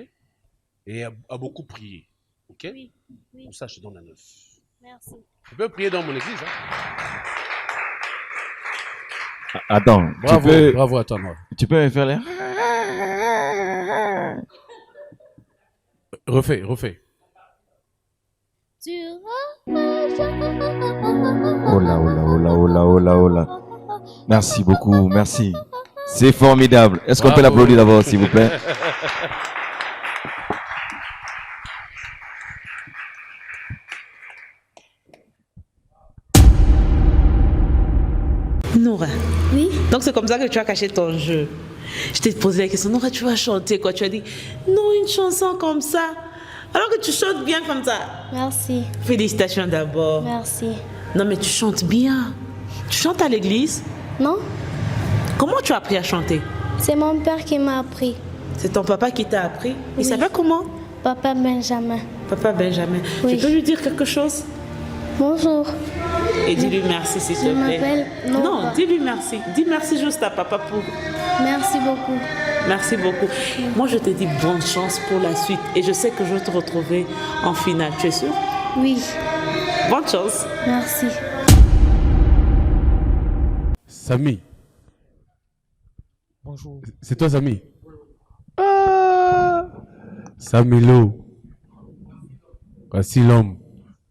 Et à beaucoup prier, ok? Oui, oui. Pour ça, je te donne un 9. Merci. Tu peux prier dans mon église, hein? Attends, bravo, bravo à toi, Nora. Tu peux me faire les... Refais. Oh là. Merci beaucoup, merci. C'est formidable. Est-ce qu'on peut l'applaudir d'abord, s'il vous plaît? Nora. Oui. Donc c'est comme ça que tu as caché ton jeu. Je t'ai posé la question, Nora, tu vas chanter quoi? Tu as dit, non, une chanson comme ça. Alors que tu chantes bien comme ça. Merci. Félicitations d'abord. Merci. Non, mais tu chantes bien. Tu chantes à l'église? Non, Comment tu as appris à chanter? c'est mon père qui m'a appris. C'est ton papa qui t'a appris? Il Oui. s'appelle comment? Papa Benjamin. Papa Benjamin. Oui. Tu peux lui dire quelque chose? Bonjour. Et dis-lui merci s'il te Je plaît. m'appelle Nora. Non, dis-lui merci. Dis merci juste à papa pour... Merci beaucoup. Merci beaucoup. Moi, je te dis bonne chance pour la suite. Et je sais que je vais te retrouver en finale. Tu es sûr? Oui. Bonne chance. Merci. Samy. Bonjour. C'est toi, Samy? Samilo. Voici l'homme.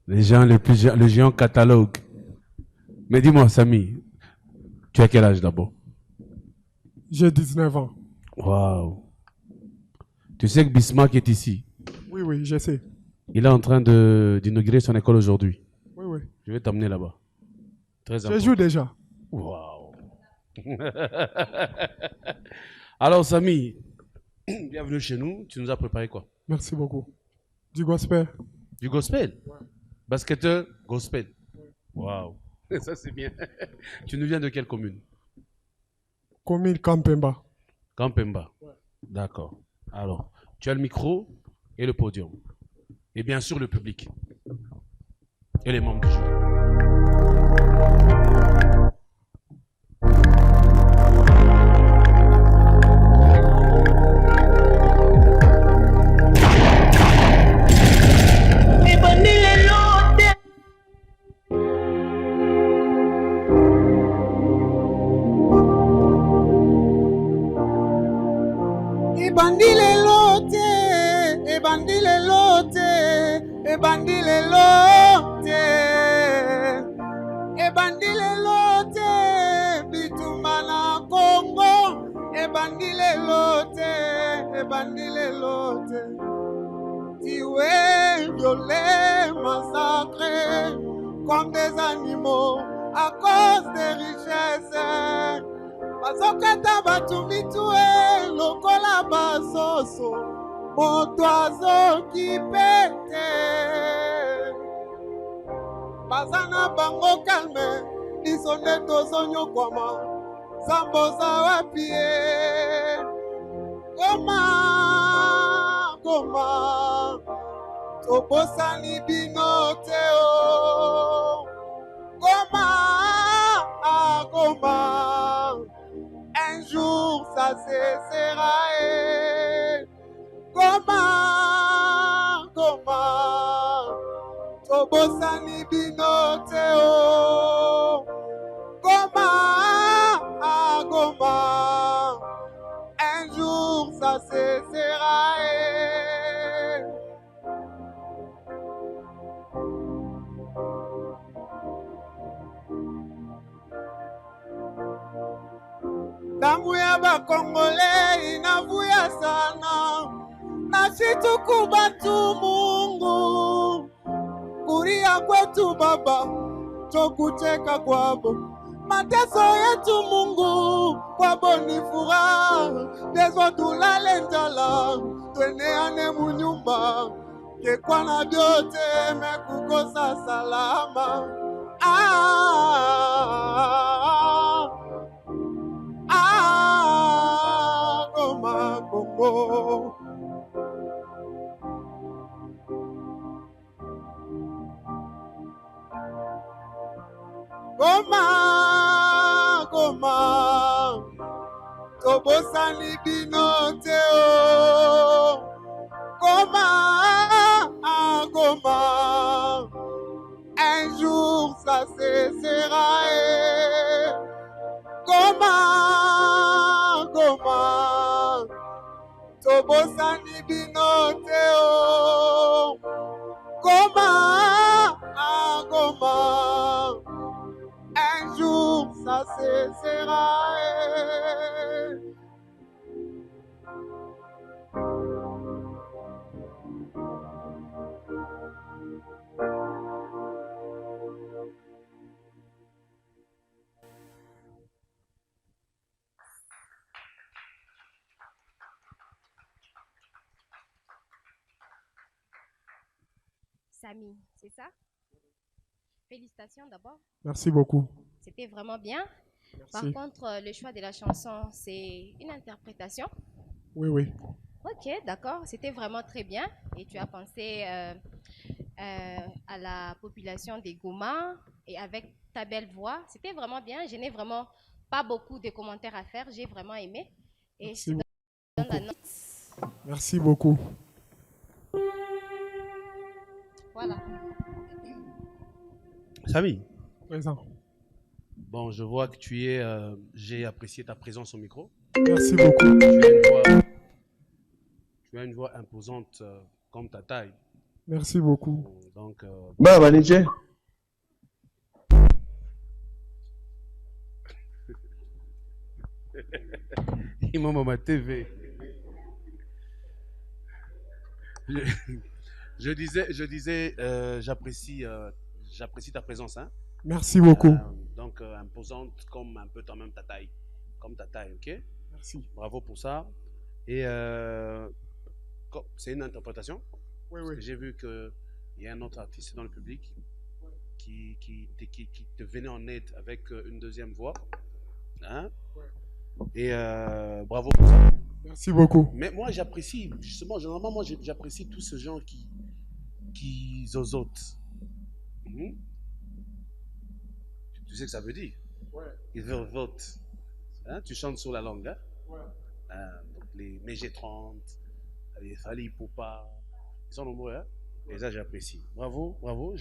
Le géant catalogue. Mais dis-moi, Samy, tu as quel âge d'abord? J'ai 19 ans. Waouh. Tu sais que Bismarck est ici. Oui, oui, je sais. Il est en train d'inaugurer son école aujourd'hui. Oui, oui. Je vais t'amener là-bas. Très Je important. joue déjà. Waouh. Alors, Samy, bienvenue chez nous. Tu nous as préparé quoi? Merci beaucoup. Du gospel. Du gospel? Basketteur gospel. Waouh. Ça, c'est bien. Tu nous viens de quelle commune? Commune Kampemba. Kampemba. D'accord. Alors, tu as le micro et le podium. Et bien sûr, le public. Et les membres du jury. Ebandile lote, ebandile lote, ebandile lote, ebandile lote, bitumba na Congo, ebandile lote, ebandile lote, tué, violé, massacré, comme des animaux, à cause des richesses. Bazokata batumitue lokola basoso moto azokipete bazana bango kalme biso nde tozonyokwama zamboza wapi ye goma goma tobosani bino te o goma goma. Un jour ça cessera et comment Tobosani binote o Goma un jour ça cessera et damu ya bakongole inavuya sana na chituku batu Mungu kulia kwetu Baba chokucheka kwabo mateso yetu Mungu kwabo ni furaha dezo tulale njala tweneane munyumba kekwa na vyote mekukosa salama Goma Congo Goma Tobosani binote o Goma un jour ça cessera et Goma Tobosani binote o Goma un jour ça cessera Samy, c'est ça? Félicitations d'abord. Merci beaucoup. C'était vraiment bien. Merci. Par contre, le choix de la chanson, c'est une interprétation. Oui, oui. Ok, d'accord. C'était vraiment très bien. Et tu as pensé à la population des Goma et avec ta belle voix. C'était vraiment bien. Je n'ai vraiment pas beaucoup de commentaires à faire. J'ai vraiment aimé. Et Merci je te donne la note. Merci beaucoup. Voilà. Samy. Présent. Bon, je vois que tu es. J'ai apprécié ta présence au micro. Merci beaucoup. Tu as une voix imposante comme ta taille. Merci beaucoup. Donc. Bah, manager. Il m'a ma TV. Je disais, j'apprécie ta présence. Hein? Merci beaucoup. Donc, imposante comme un peu toi-même ta taille. Comme ta taille, ok? Merci. Bravo pour ça. Et c'est une interprétation. Oui, Parce oui. que j'ai vu qu'il y a un autre artiste dans le public qui te venait en aide avec une deuxième voix. Hein? Et bravo pour ça. Merci beaucoup. Mais moi, j'apprécie, justement, généralement, moi, j'apprécie tous ces gens qui zozotent. Mhm. Tu sais ce que ça veut dire? Ouais. Ils votent. Hein? Tu chantes sur la langue. Hein? Ouais. Donc les MG30, les Fali Poupa, ils sont nombreux. Hein? Et ça, j'apprécie. Bravo, bravo.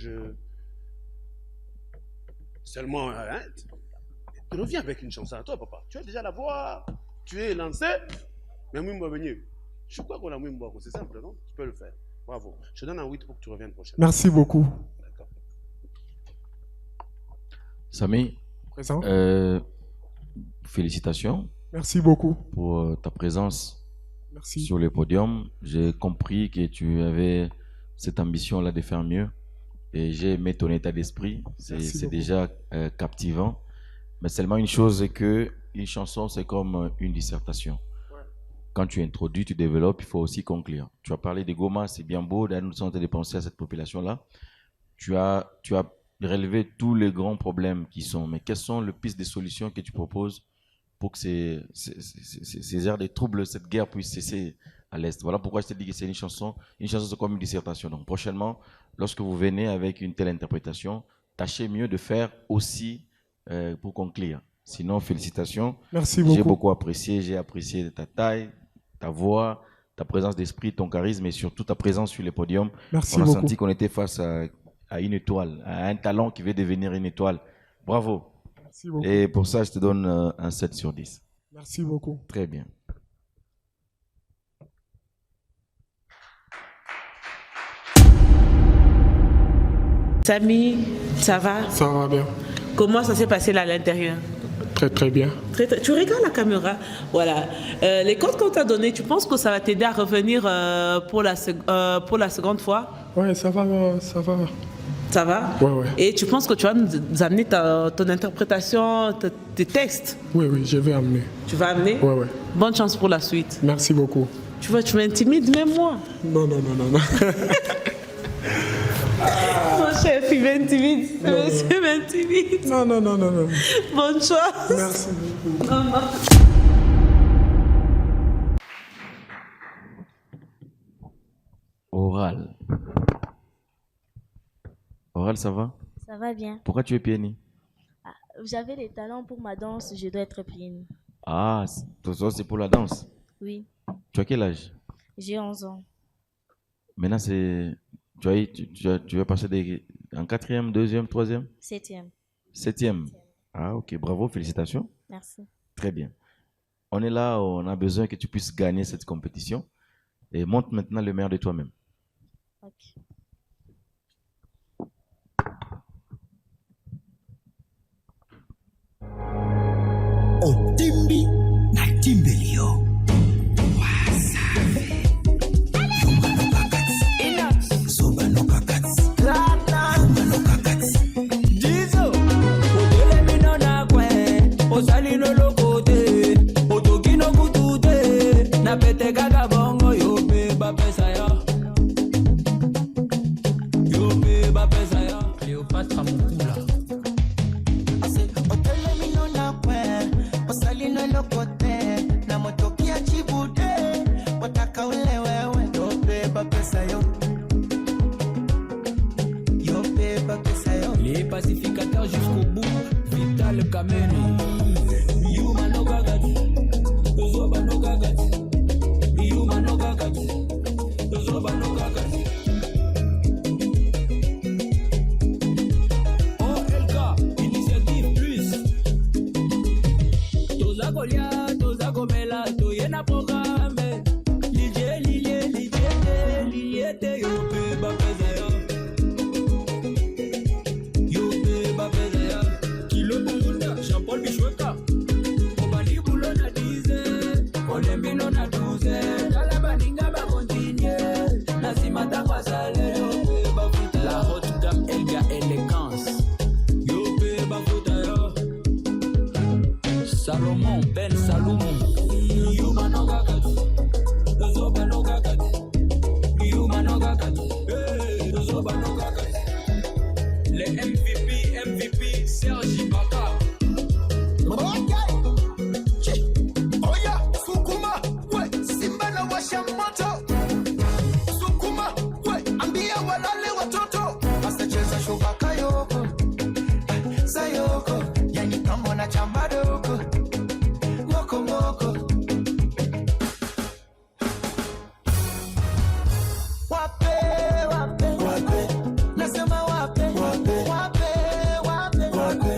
Seulement, hein? Tu reviens avec une chanson à toi, papa. Tu as déjà la voix, tu es lancé, mais moi, je vais venir. Je crois qu'on a mis une c'est simple, non? Tu peux le faire. Bravo. Je te donne un 8 pour que tu reviennes prochainement. Merci beaucoup. D'accord. Samy, Présent. Félicitations. Merci beaucoup. Pour ta présence Merci. sur le podium. J'ai compris que tu avais cette ambition-là de faire mieux. Et j'ai aimé ton état d'esprit. C'est déjà captivant. Mais seulement une chose, c'est que une chanson, c'est comme une dissertation. Ouais. Quand tu introduis, tu développes, il faut aussi conclure. Tu as parlé de Goma, c'est bien beau, nous sommes de penser à cette population-là. Tu as relevé tous les grands problèmes qui sont. Mais quelles sont les pistes de solutions que tu proposes pour que ces airs de troubles, cette guerre puisse cesser à l'Est? Voilà pourquoi je te dis que c'est une chanson. Une chanson, c'est comme une dissertation. Donc prochainement, lorsque vous venez avec une telle interprétation, tâchez mieux de faire aussi pour conclure. Sinon, félicitations. Merci beaucoup. J'ai beaucoup apprécié. J'ai apprécié ta taille, ta voix, ta présence d'esprit, ton charisme et surtout ta présence sur les podiums. Merci On a beaucoup. senti qu'on était face à une étoile, à un talent qui veut devenir une étoile. Bravo. Merci beaucoup. Et pour ça, je te donne un 7 sur 10. Merci beaucoup. Très bien. Samy, ça va? Ça va bien. Comment ça s'est passé là à l'intérieur? Très très bien. Tu regardes la caméra. Voilà. Les codes qu'on t'a donnés, tu penses que ça va t'aider à revenir pour la seconde fois? Ouais, ça va, ça va. Ça va? Ouais, ouais. Et tu penses que tu vas nous amener ton interprétation, tes textes? Oui, oui, je vais amener. Tu vas amener? Ouais, ouais. Bonne chance pour la suite. Merci beaucoup. Tu vois, tu m'intimides, même moi. Non, non, non, non, non. Mon chef, il m'intimide. Monsieur m'intimide. Non, non, non, non, non. Bonne chance. Merci beaucoup. Non, non. Oral. Oral, ça va? Ça va bien. Pourquoi tu es pieds nus? J'avais des talents pour ma danse, je dois être pieds nus. Ah, tout ça c'est pour la danse. Oui, Tu as quel âge? j'ai 11 ans. Maintenant, tu vas passer en 4e, 2e, 3e? 7e. 7e. Ah, ok, bravo, félicitations. Merci. Très bien. On est là, on a besoin que tu puisses gagner cette compétition. Et montre maintenant le meilleur de toi-même. Ok. Otimbi na timbelio. Cléopâtre Moukoula. jusqu'au bout. Vital Kameni. Yuma no gagati. Zoba no gagati. Yuma no gagati. Zoba no gagati. OLK, initiative plus. Toza Golia, Toza Gomela, Toyena programme. Lilie, lilie, lilie, lilie, te yope, bapezaya. Yope, bapezaya. Kilo Bungunda, Jean-Paul Bichweka. Obali Boulon a 10, Olembino na 12. Dalabaninga ba continue. Nasimata kwa sale, yope, bafuta. La haute gamme, Elga élégance. Yope, bafuta yo. Salomon, Ben Salomon. Yuma no gagati. Zoba no gagati. Yuma no gagati. Zoba no gagati. Les MVP, Sergi Baka. Oya, Sukuma, we, Simba na washa moto. Sukuma, we, ambia walale watoto. Asacheza shoka kayoko, sayoko, yani kama na chamba dogo. Moko moko. Wape, wape, wape. Nasema wape, wape, wape, wape, wape.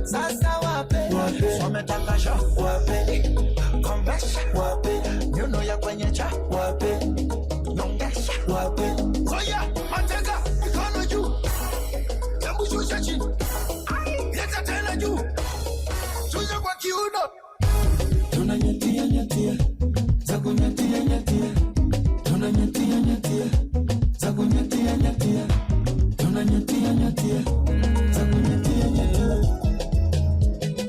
Sasa wape, wape. Wametangasha, wape. Converse, wape. Nyuno ya kwenye cha, wape. Nyongesha, wape. Oya, mateka, mikono juu. Jambu shusha chini. Leta tena juu. Shusha kwa kiuno. Tunanyatia, nyatia. Zaku nyatia, nyatia. Tunanyatia, nyatia. Zaku nyatia, nyatia. Tunanyatia, nyatia. Zaku nyatia, nyatia.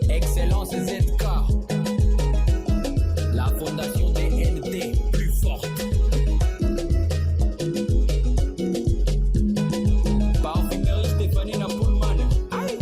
Excellence ZK. La fondation DNT plus forte. Parfumerie Stéphanie Napoulman. Aïe.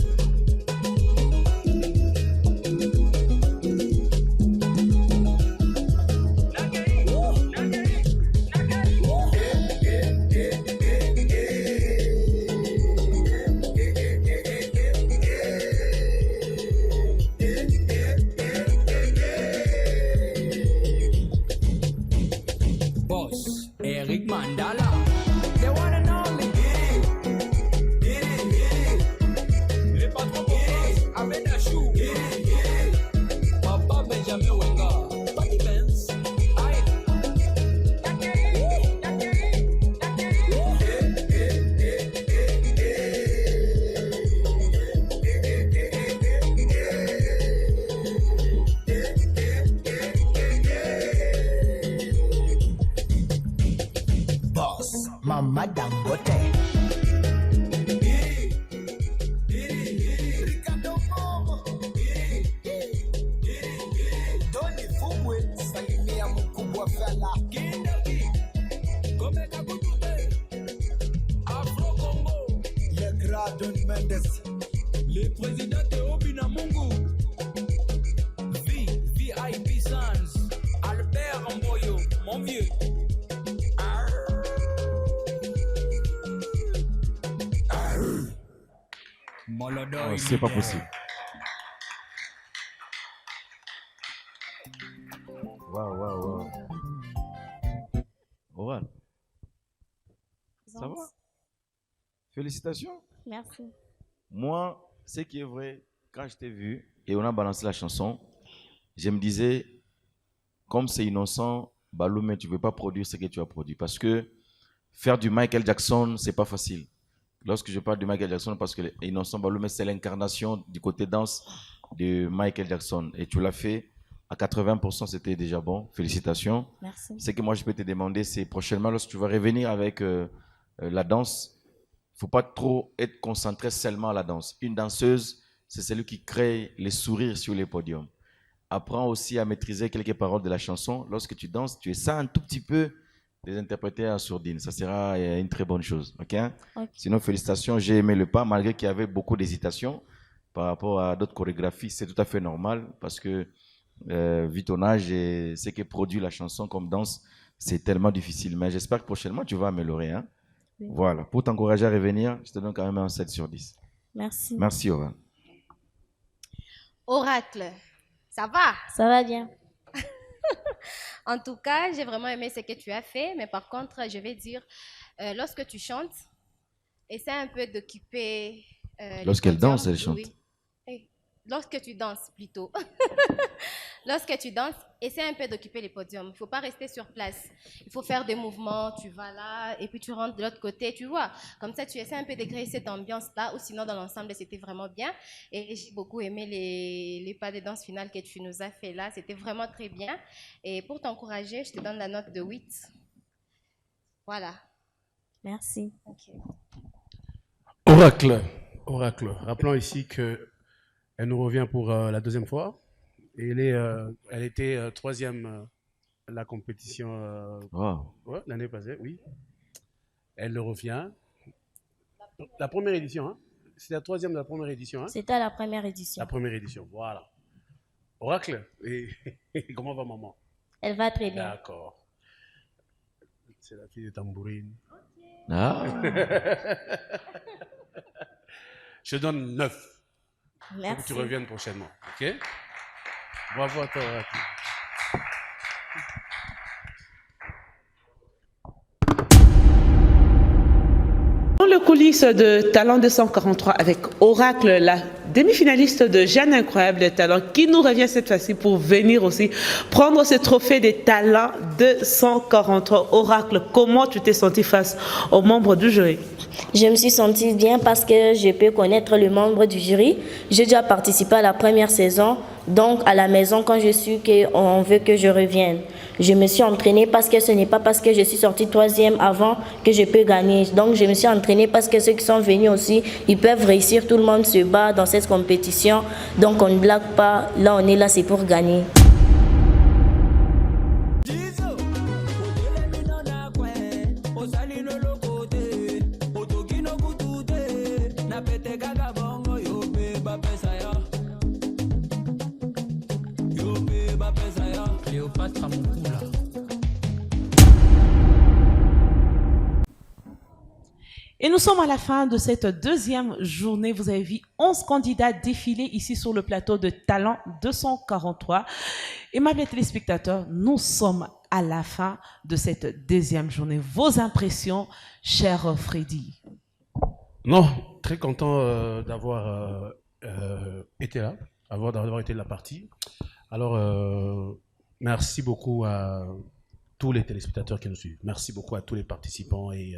Boss, Eric Mandala. The one and only. Le patron boss, Ahmed Achou. Papa Benjamin Wenga. Patty Benz. Aïe. Boss, Mama Dangote. Ricardo Momo. Doni Fumwe, salimia mkubwa fella. Kindaki. Komeka Kutute. Afro Congo. Le grand Don Mendes. Le président Théobi Namungu. VIP Sans. Albert Mboyo, mon vieux. Oh, c'est pas possible. Waouh, waouh, waouh. Oral. Ça va? Félicitations. Merci. Moi, ce qui est vrai, quand je t'ai vu et on a balancé la chanson, je me disais, comme c'est innocent, Baloumé, tu ne veux pas produire ce que tu as produit. Parce que faire du Michael Jackson, c'est pas facile. Lorsque je parle de Michael Jackson, parce que Innocent Baloumé, c'est l'incarnation du côté danse de Michael Jackson. Et tu l'as fait à 80%, c'était déjà bon. Félicitations. Merci. Ce que moi, je peux te demander, c'est prochainement, lorsque tu vas revenir avec la danse, il ne faut pas trop être concentré seulement à la danse. Une danseuse, c'est celle qui crée les sourires sur les podiums. Apprends aussi à maîtriser quelques paroles de la chanson. Lorsque tu danses, tu essaies un tout petit peu de les interpréter en sourdine. Ça sera une très bonne chose. Okay? Sinon, félicitations, j'ai aimé le pas, malgré qu'il y avait beaucoup d'hésitation par rapport à d'autres chorégraphies. C'est tout à fait normal parce que vu ton âge et ce qui produit la chanson comme danse, c'est tellement difficile. Mais j'espère que prochainement, tu vas améliorer. Hein? Oui. Voilà. Pour t'encourager à revenir, je te donne quand même un 7 sur 10. Merci. Merci, Aurore. Oracle, ça va? Ça va bien. En tout cas, j'ai vraiment aimé ce que tu as fait, mais par contre, je vais dire, lorsque tu chantes, essaie un peu d'occuper... Lorsqu'elle le podium. danse, elle chante. Oui. Lorsque tu danses, plutôt. Lorsque tu danses, essaie un peu d'occuper les podiums. Il ne faut pas rester sur place. Il faut faire des mouvements, tu vas là, et puis tu rentres de l'autre côté, tu vois. Comme ça, tu essaies un peu de créer cette ambiance-là, ou sinon, dans l'ensemble, c'était vraiment bien. Et j'ai beaucoup aimé les pas de danse finales que tu nous as fait là. C'était vraiment très bien. Et pour t'encourager, je te donne la note de 8. Voilà. Merci. Ok. Oracle. Rappelons ici que elle nous revient pour la deuxième fois. Et elle était troisième à la compétition ouais, l'année passée, oui. Elle revient. La première édition, hein? C'est la troisième de la première édition. Hein? C'était la première édition. La première édition, voilà. Oracle, et comment va maman? Elle va très bien. D'accord. C'est la fille de tambourine. Ah. Je te donne 9. Merci. Pour que tu reviennes prochainement. Ok? Bravo à toi. Dans le coulisses de Talent 243 avec Oracle, la demi-finaliste de Jeanne Incroyable des Talents, qui nous revient cette fois-ci pour venir aussi prendre ce trophée des Talents 243. Oracle, comment tu t'es sentie face aux membres du jury? Je me suis sentie bien parce que je peux connaître le membre du jury. J'ai déjà participé à la première saison, donc à la maison, quand je suis qu'on veut que je revienne. Je me suis entraînée parce que ce n'est pas parce que je suis sortie troisième avant que je peux gagner. Donc je me suis entraînée parce que ceux qui sont venus aussi, ils peuvent réussir. Tout le monde se bat dans cette compétition. Donc on ne blague pas. Là, on est là, c'est pour gagner. Et nous sommes à la fin de cette deuxième journée. Vous avez vu 11 candidats défiler ici sur le plateau de Talent 243. Aimables téléspectateurs, nous sommes à la fin de cette deuxième journée. Vos impressions, cher Freddy? Non, très content d'avoir été là, d'avoir été de la partie. Alors, merci beaucoup à tous les téléspectateurs qui nous suivent. Merci beaucoup à tous les participants et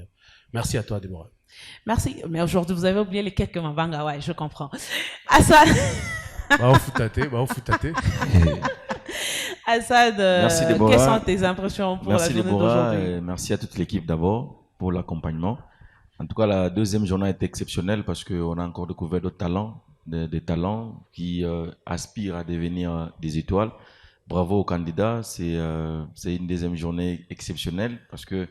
merci à toi, Déborah. Merci. Mais aujourd'hui, vous avez oublié les quelques mabanga. Ouais, je comprends. Assad. Assad, merci Déborah. quelles sont tes impressions pour merci la journée Déborah, d'aujourd'hui? merci à toute l'équipe d'abord pour l'accompagnement. En tout cas, la deuxième journée a été exceptionnelle parce qu'on a encore découvert d'autres talents, des talents qui aspirent à devenir des étoiles. Bravo aux candidats, c'est une deuxième journée exceptionnelle parce que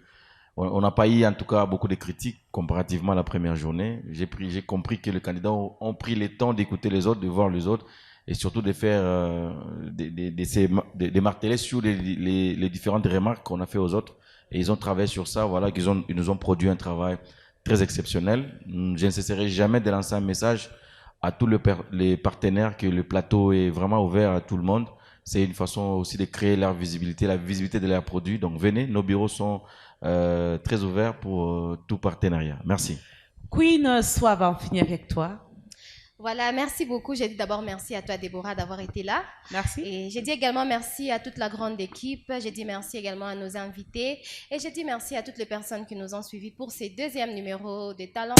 on n'a pas eu en tout cas beaucoup de critiques comparativement à la première journée. J'ai compris que les candidats ont pris le temps d'écouter les autres, de voir les autres et surtout de faire de marteler sur les différentes remarques qu'on a fait aux autres. Et ils ont travaillé sur ça, voilà, ils nous ont produit un travail très exceptionnel. Je ne cesserai jamais de lancer un message à tous les partenaires que le plateau est vraiment ouvert à tout le monde. C'est une façon aussi de créer leur visibilité, la visibilité de leurs produits. Donc venez, nos bureaux sont très ouverts pour tout partenariat. Merci. Queen Suave, on finit avec toi. Voilà, merci beaucoup. J'ai dit d'abord merci à toi, Déborah, d'avoir été là. Merci. Et j'ai dit également merci à toute la grande équipe. J'ai dit merci également à nos invités. Et j'ai dit merci à toutes les personnes qui nous ont suivis pour ces deuxièmes numéros de Talents.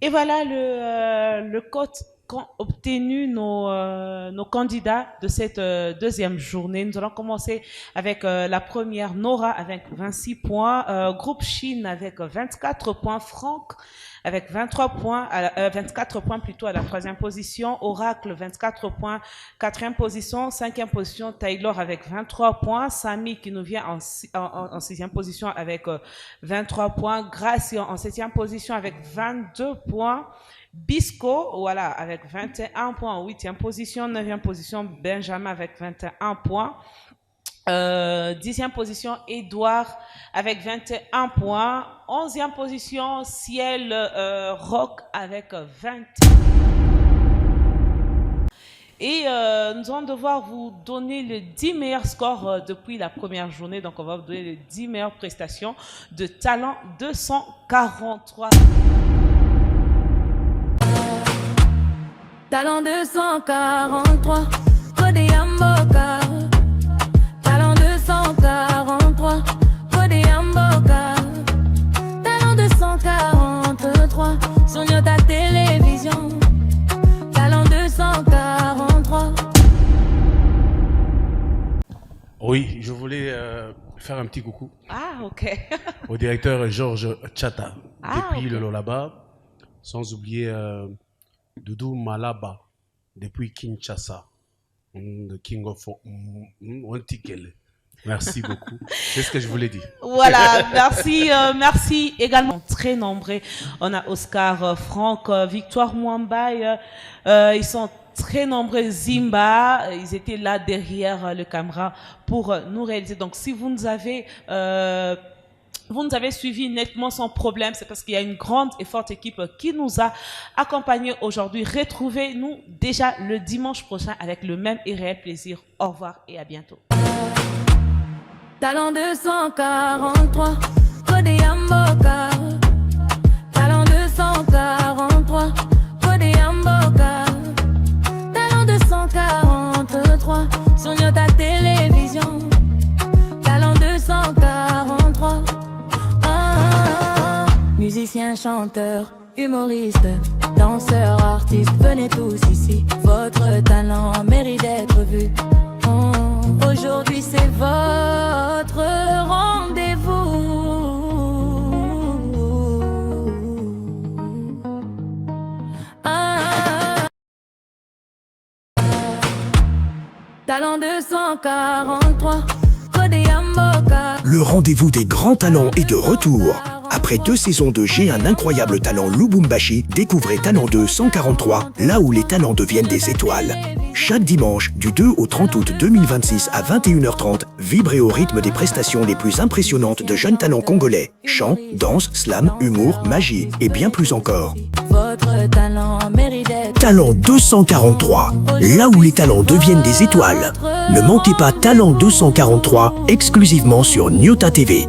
Et voilà le code qu'ont obtenu nos candidats de cette deuxième journée. Nous allons commencer avec la première, Nora avec 26 points, Groupe Chine avec 24 points, Franck avec 24 points plutôt à la troisième position, Oracle 24 points, quatrième position, cinquième position, Taylor avec 23 points, Samy qui nous vient en sixième position avec 23 points, Gracia en septième position avec 22 points, Bisco, voilà, avec 21 points en huitième position, neuvième position, Benjamin avec 21 points. 10e position, Edouard avec 21 points. 11e position, Ciel Rock avec 20. Et nous allons devoir vous donner les 10 meilleurs scores depuis la première journée. Donc, on va vous donner les 10 meilleures prestations de Talent 243. Talent 243, Codé Amboka. Talent 243, Codé Amboka. Talent 243, sur ta télévision. Talent 243. Oui, je voulais faire un petit coucou. Ah, ok. Au directeur Georges Chata, depuis ok. le Lolaba, sans oublier Doudou Malaba, depuis Kinshasa, the King of Wantikele. Merci beaucoup. C'est ce que je voulais dire. Voilà, merci, merci également. Très nombreux. On a Oscar, Franck, Victoire Mwambaye. Ils sont très nombreux. Zimba, ils étaient là derrière le caméra pour nous réaliser. Donc, si vous nous avez suivi nettement sans problème, c'est parce qu'il y a une grande et forte équipe qui nous a accompagnés aujourd'hui. Retrouvez-nous déjà le dimanche prochain avec le même et réel plaisir. Au revoir et à bientôt. Talent 243, Codé Amboka. Talent 243, Codé Amboka. Talent 243, sur ta télévision. Talent 243. Musiciens, chanteurs, humoristes, danseurs, artistes, venez tous ici. Votre talent mérite d'être vu. Aujourd'hui c'est votre rendez-vous. Talent 243, Codé Amboka. Le rendez-vous des grands talents est de retour. Après 2 saisons de J'ai un incroyable talent Lubumbashi, découvrez Talent 243, là où les talents deviennent des étoiles. Chaque dimanche, du 2 au 30 août 2026 à 21h30, vibrez au rythme des prestations les plus impressionnantes de jeunes talents congolais. Chant, danse, slam, humour, magie et bien plus encore. Votre talent mérite d'être. Talent 243, là où les talents deviennent des étoiles. Ne manquez pas Talent 243, exclusivement sur Nyota TV.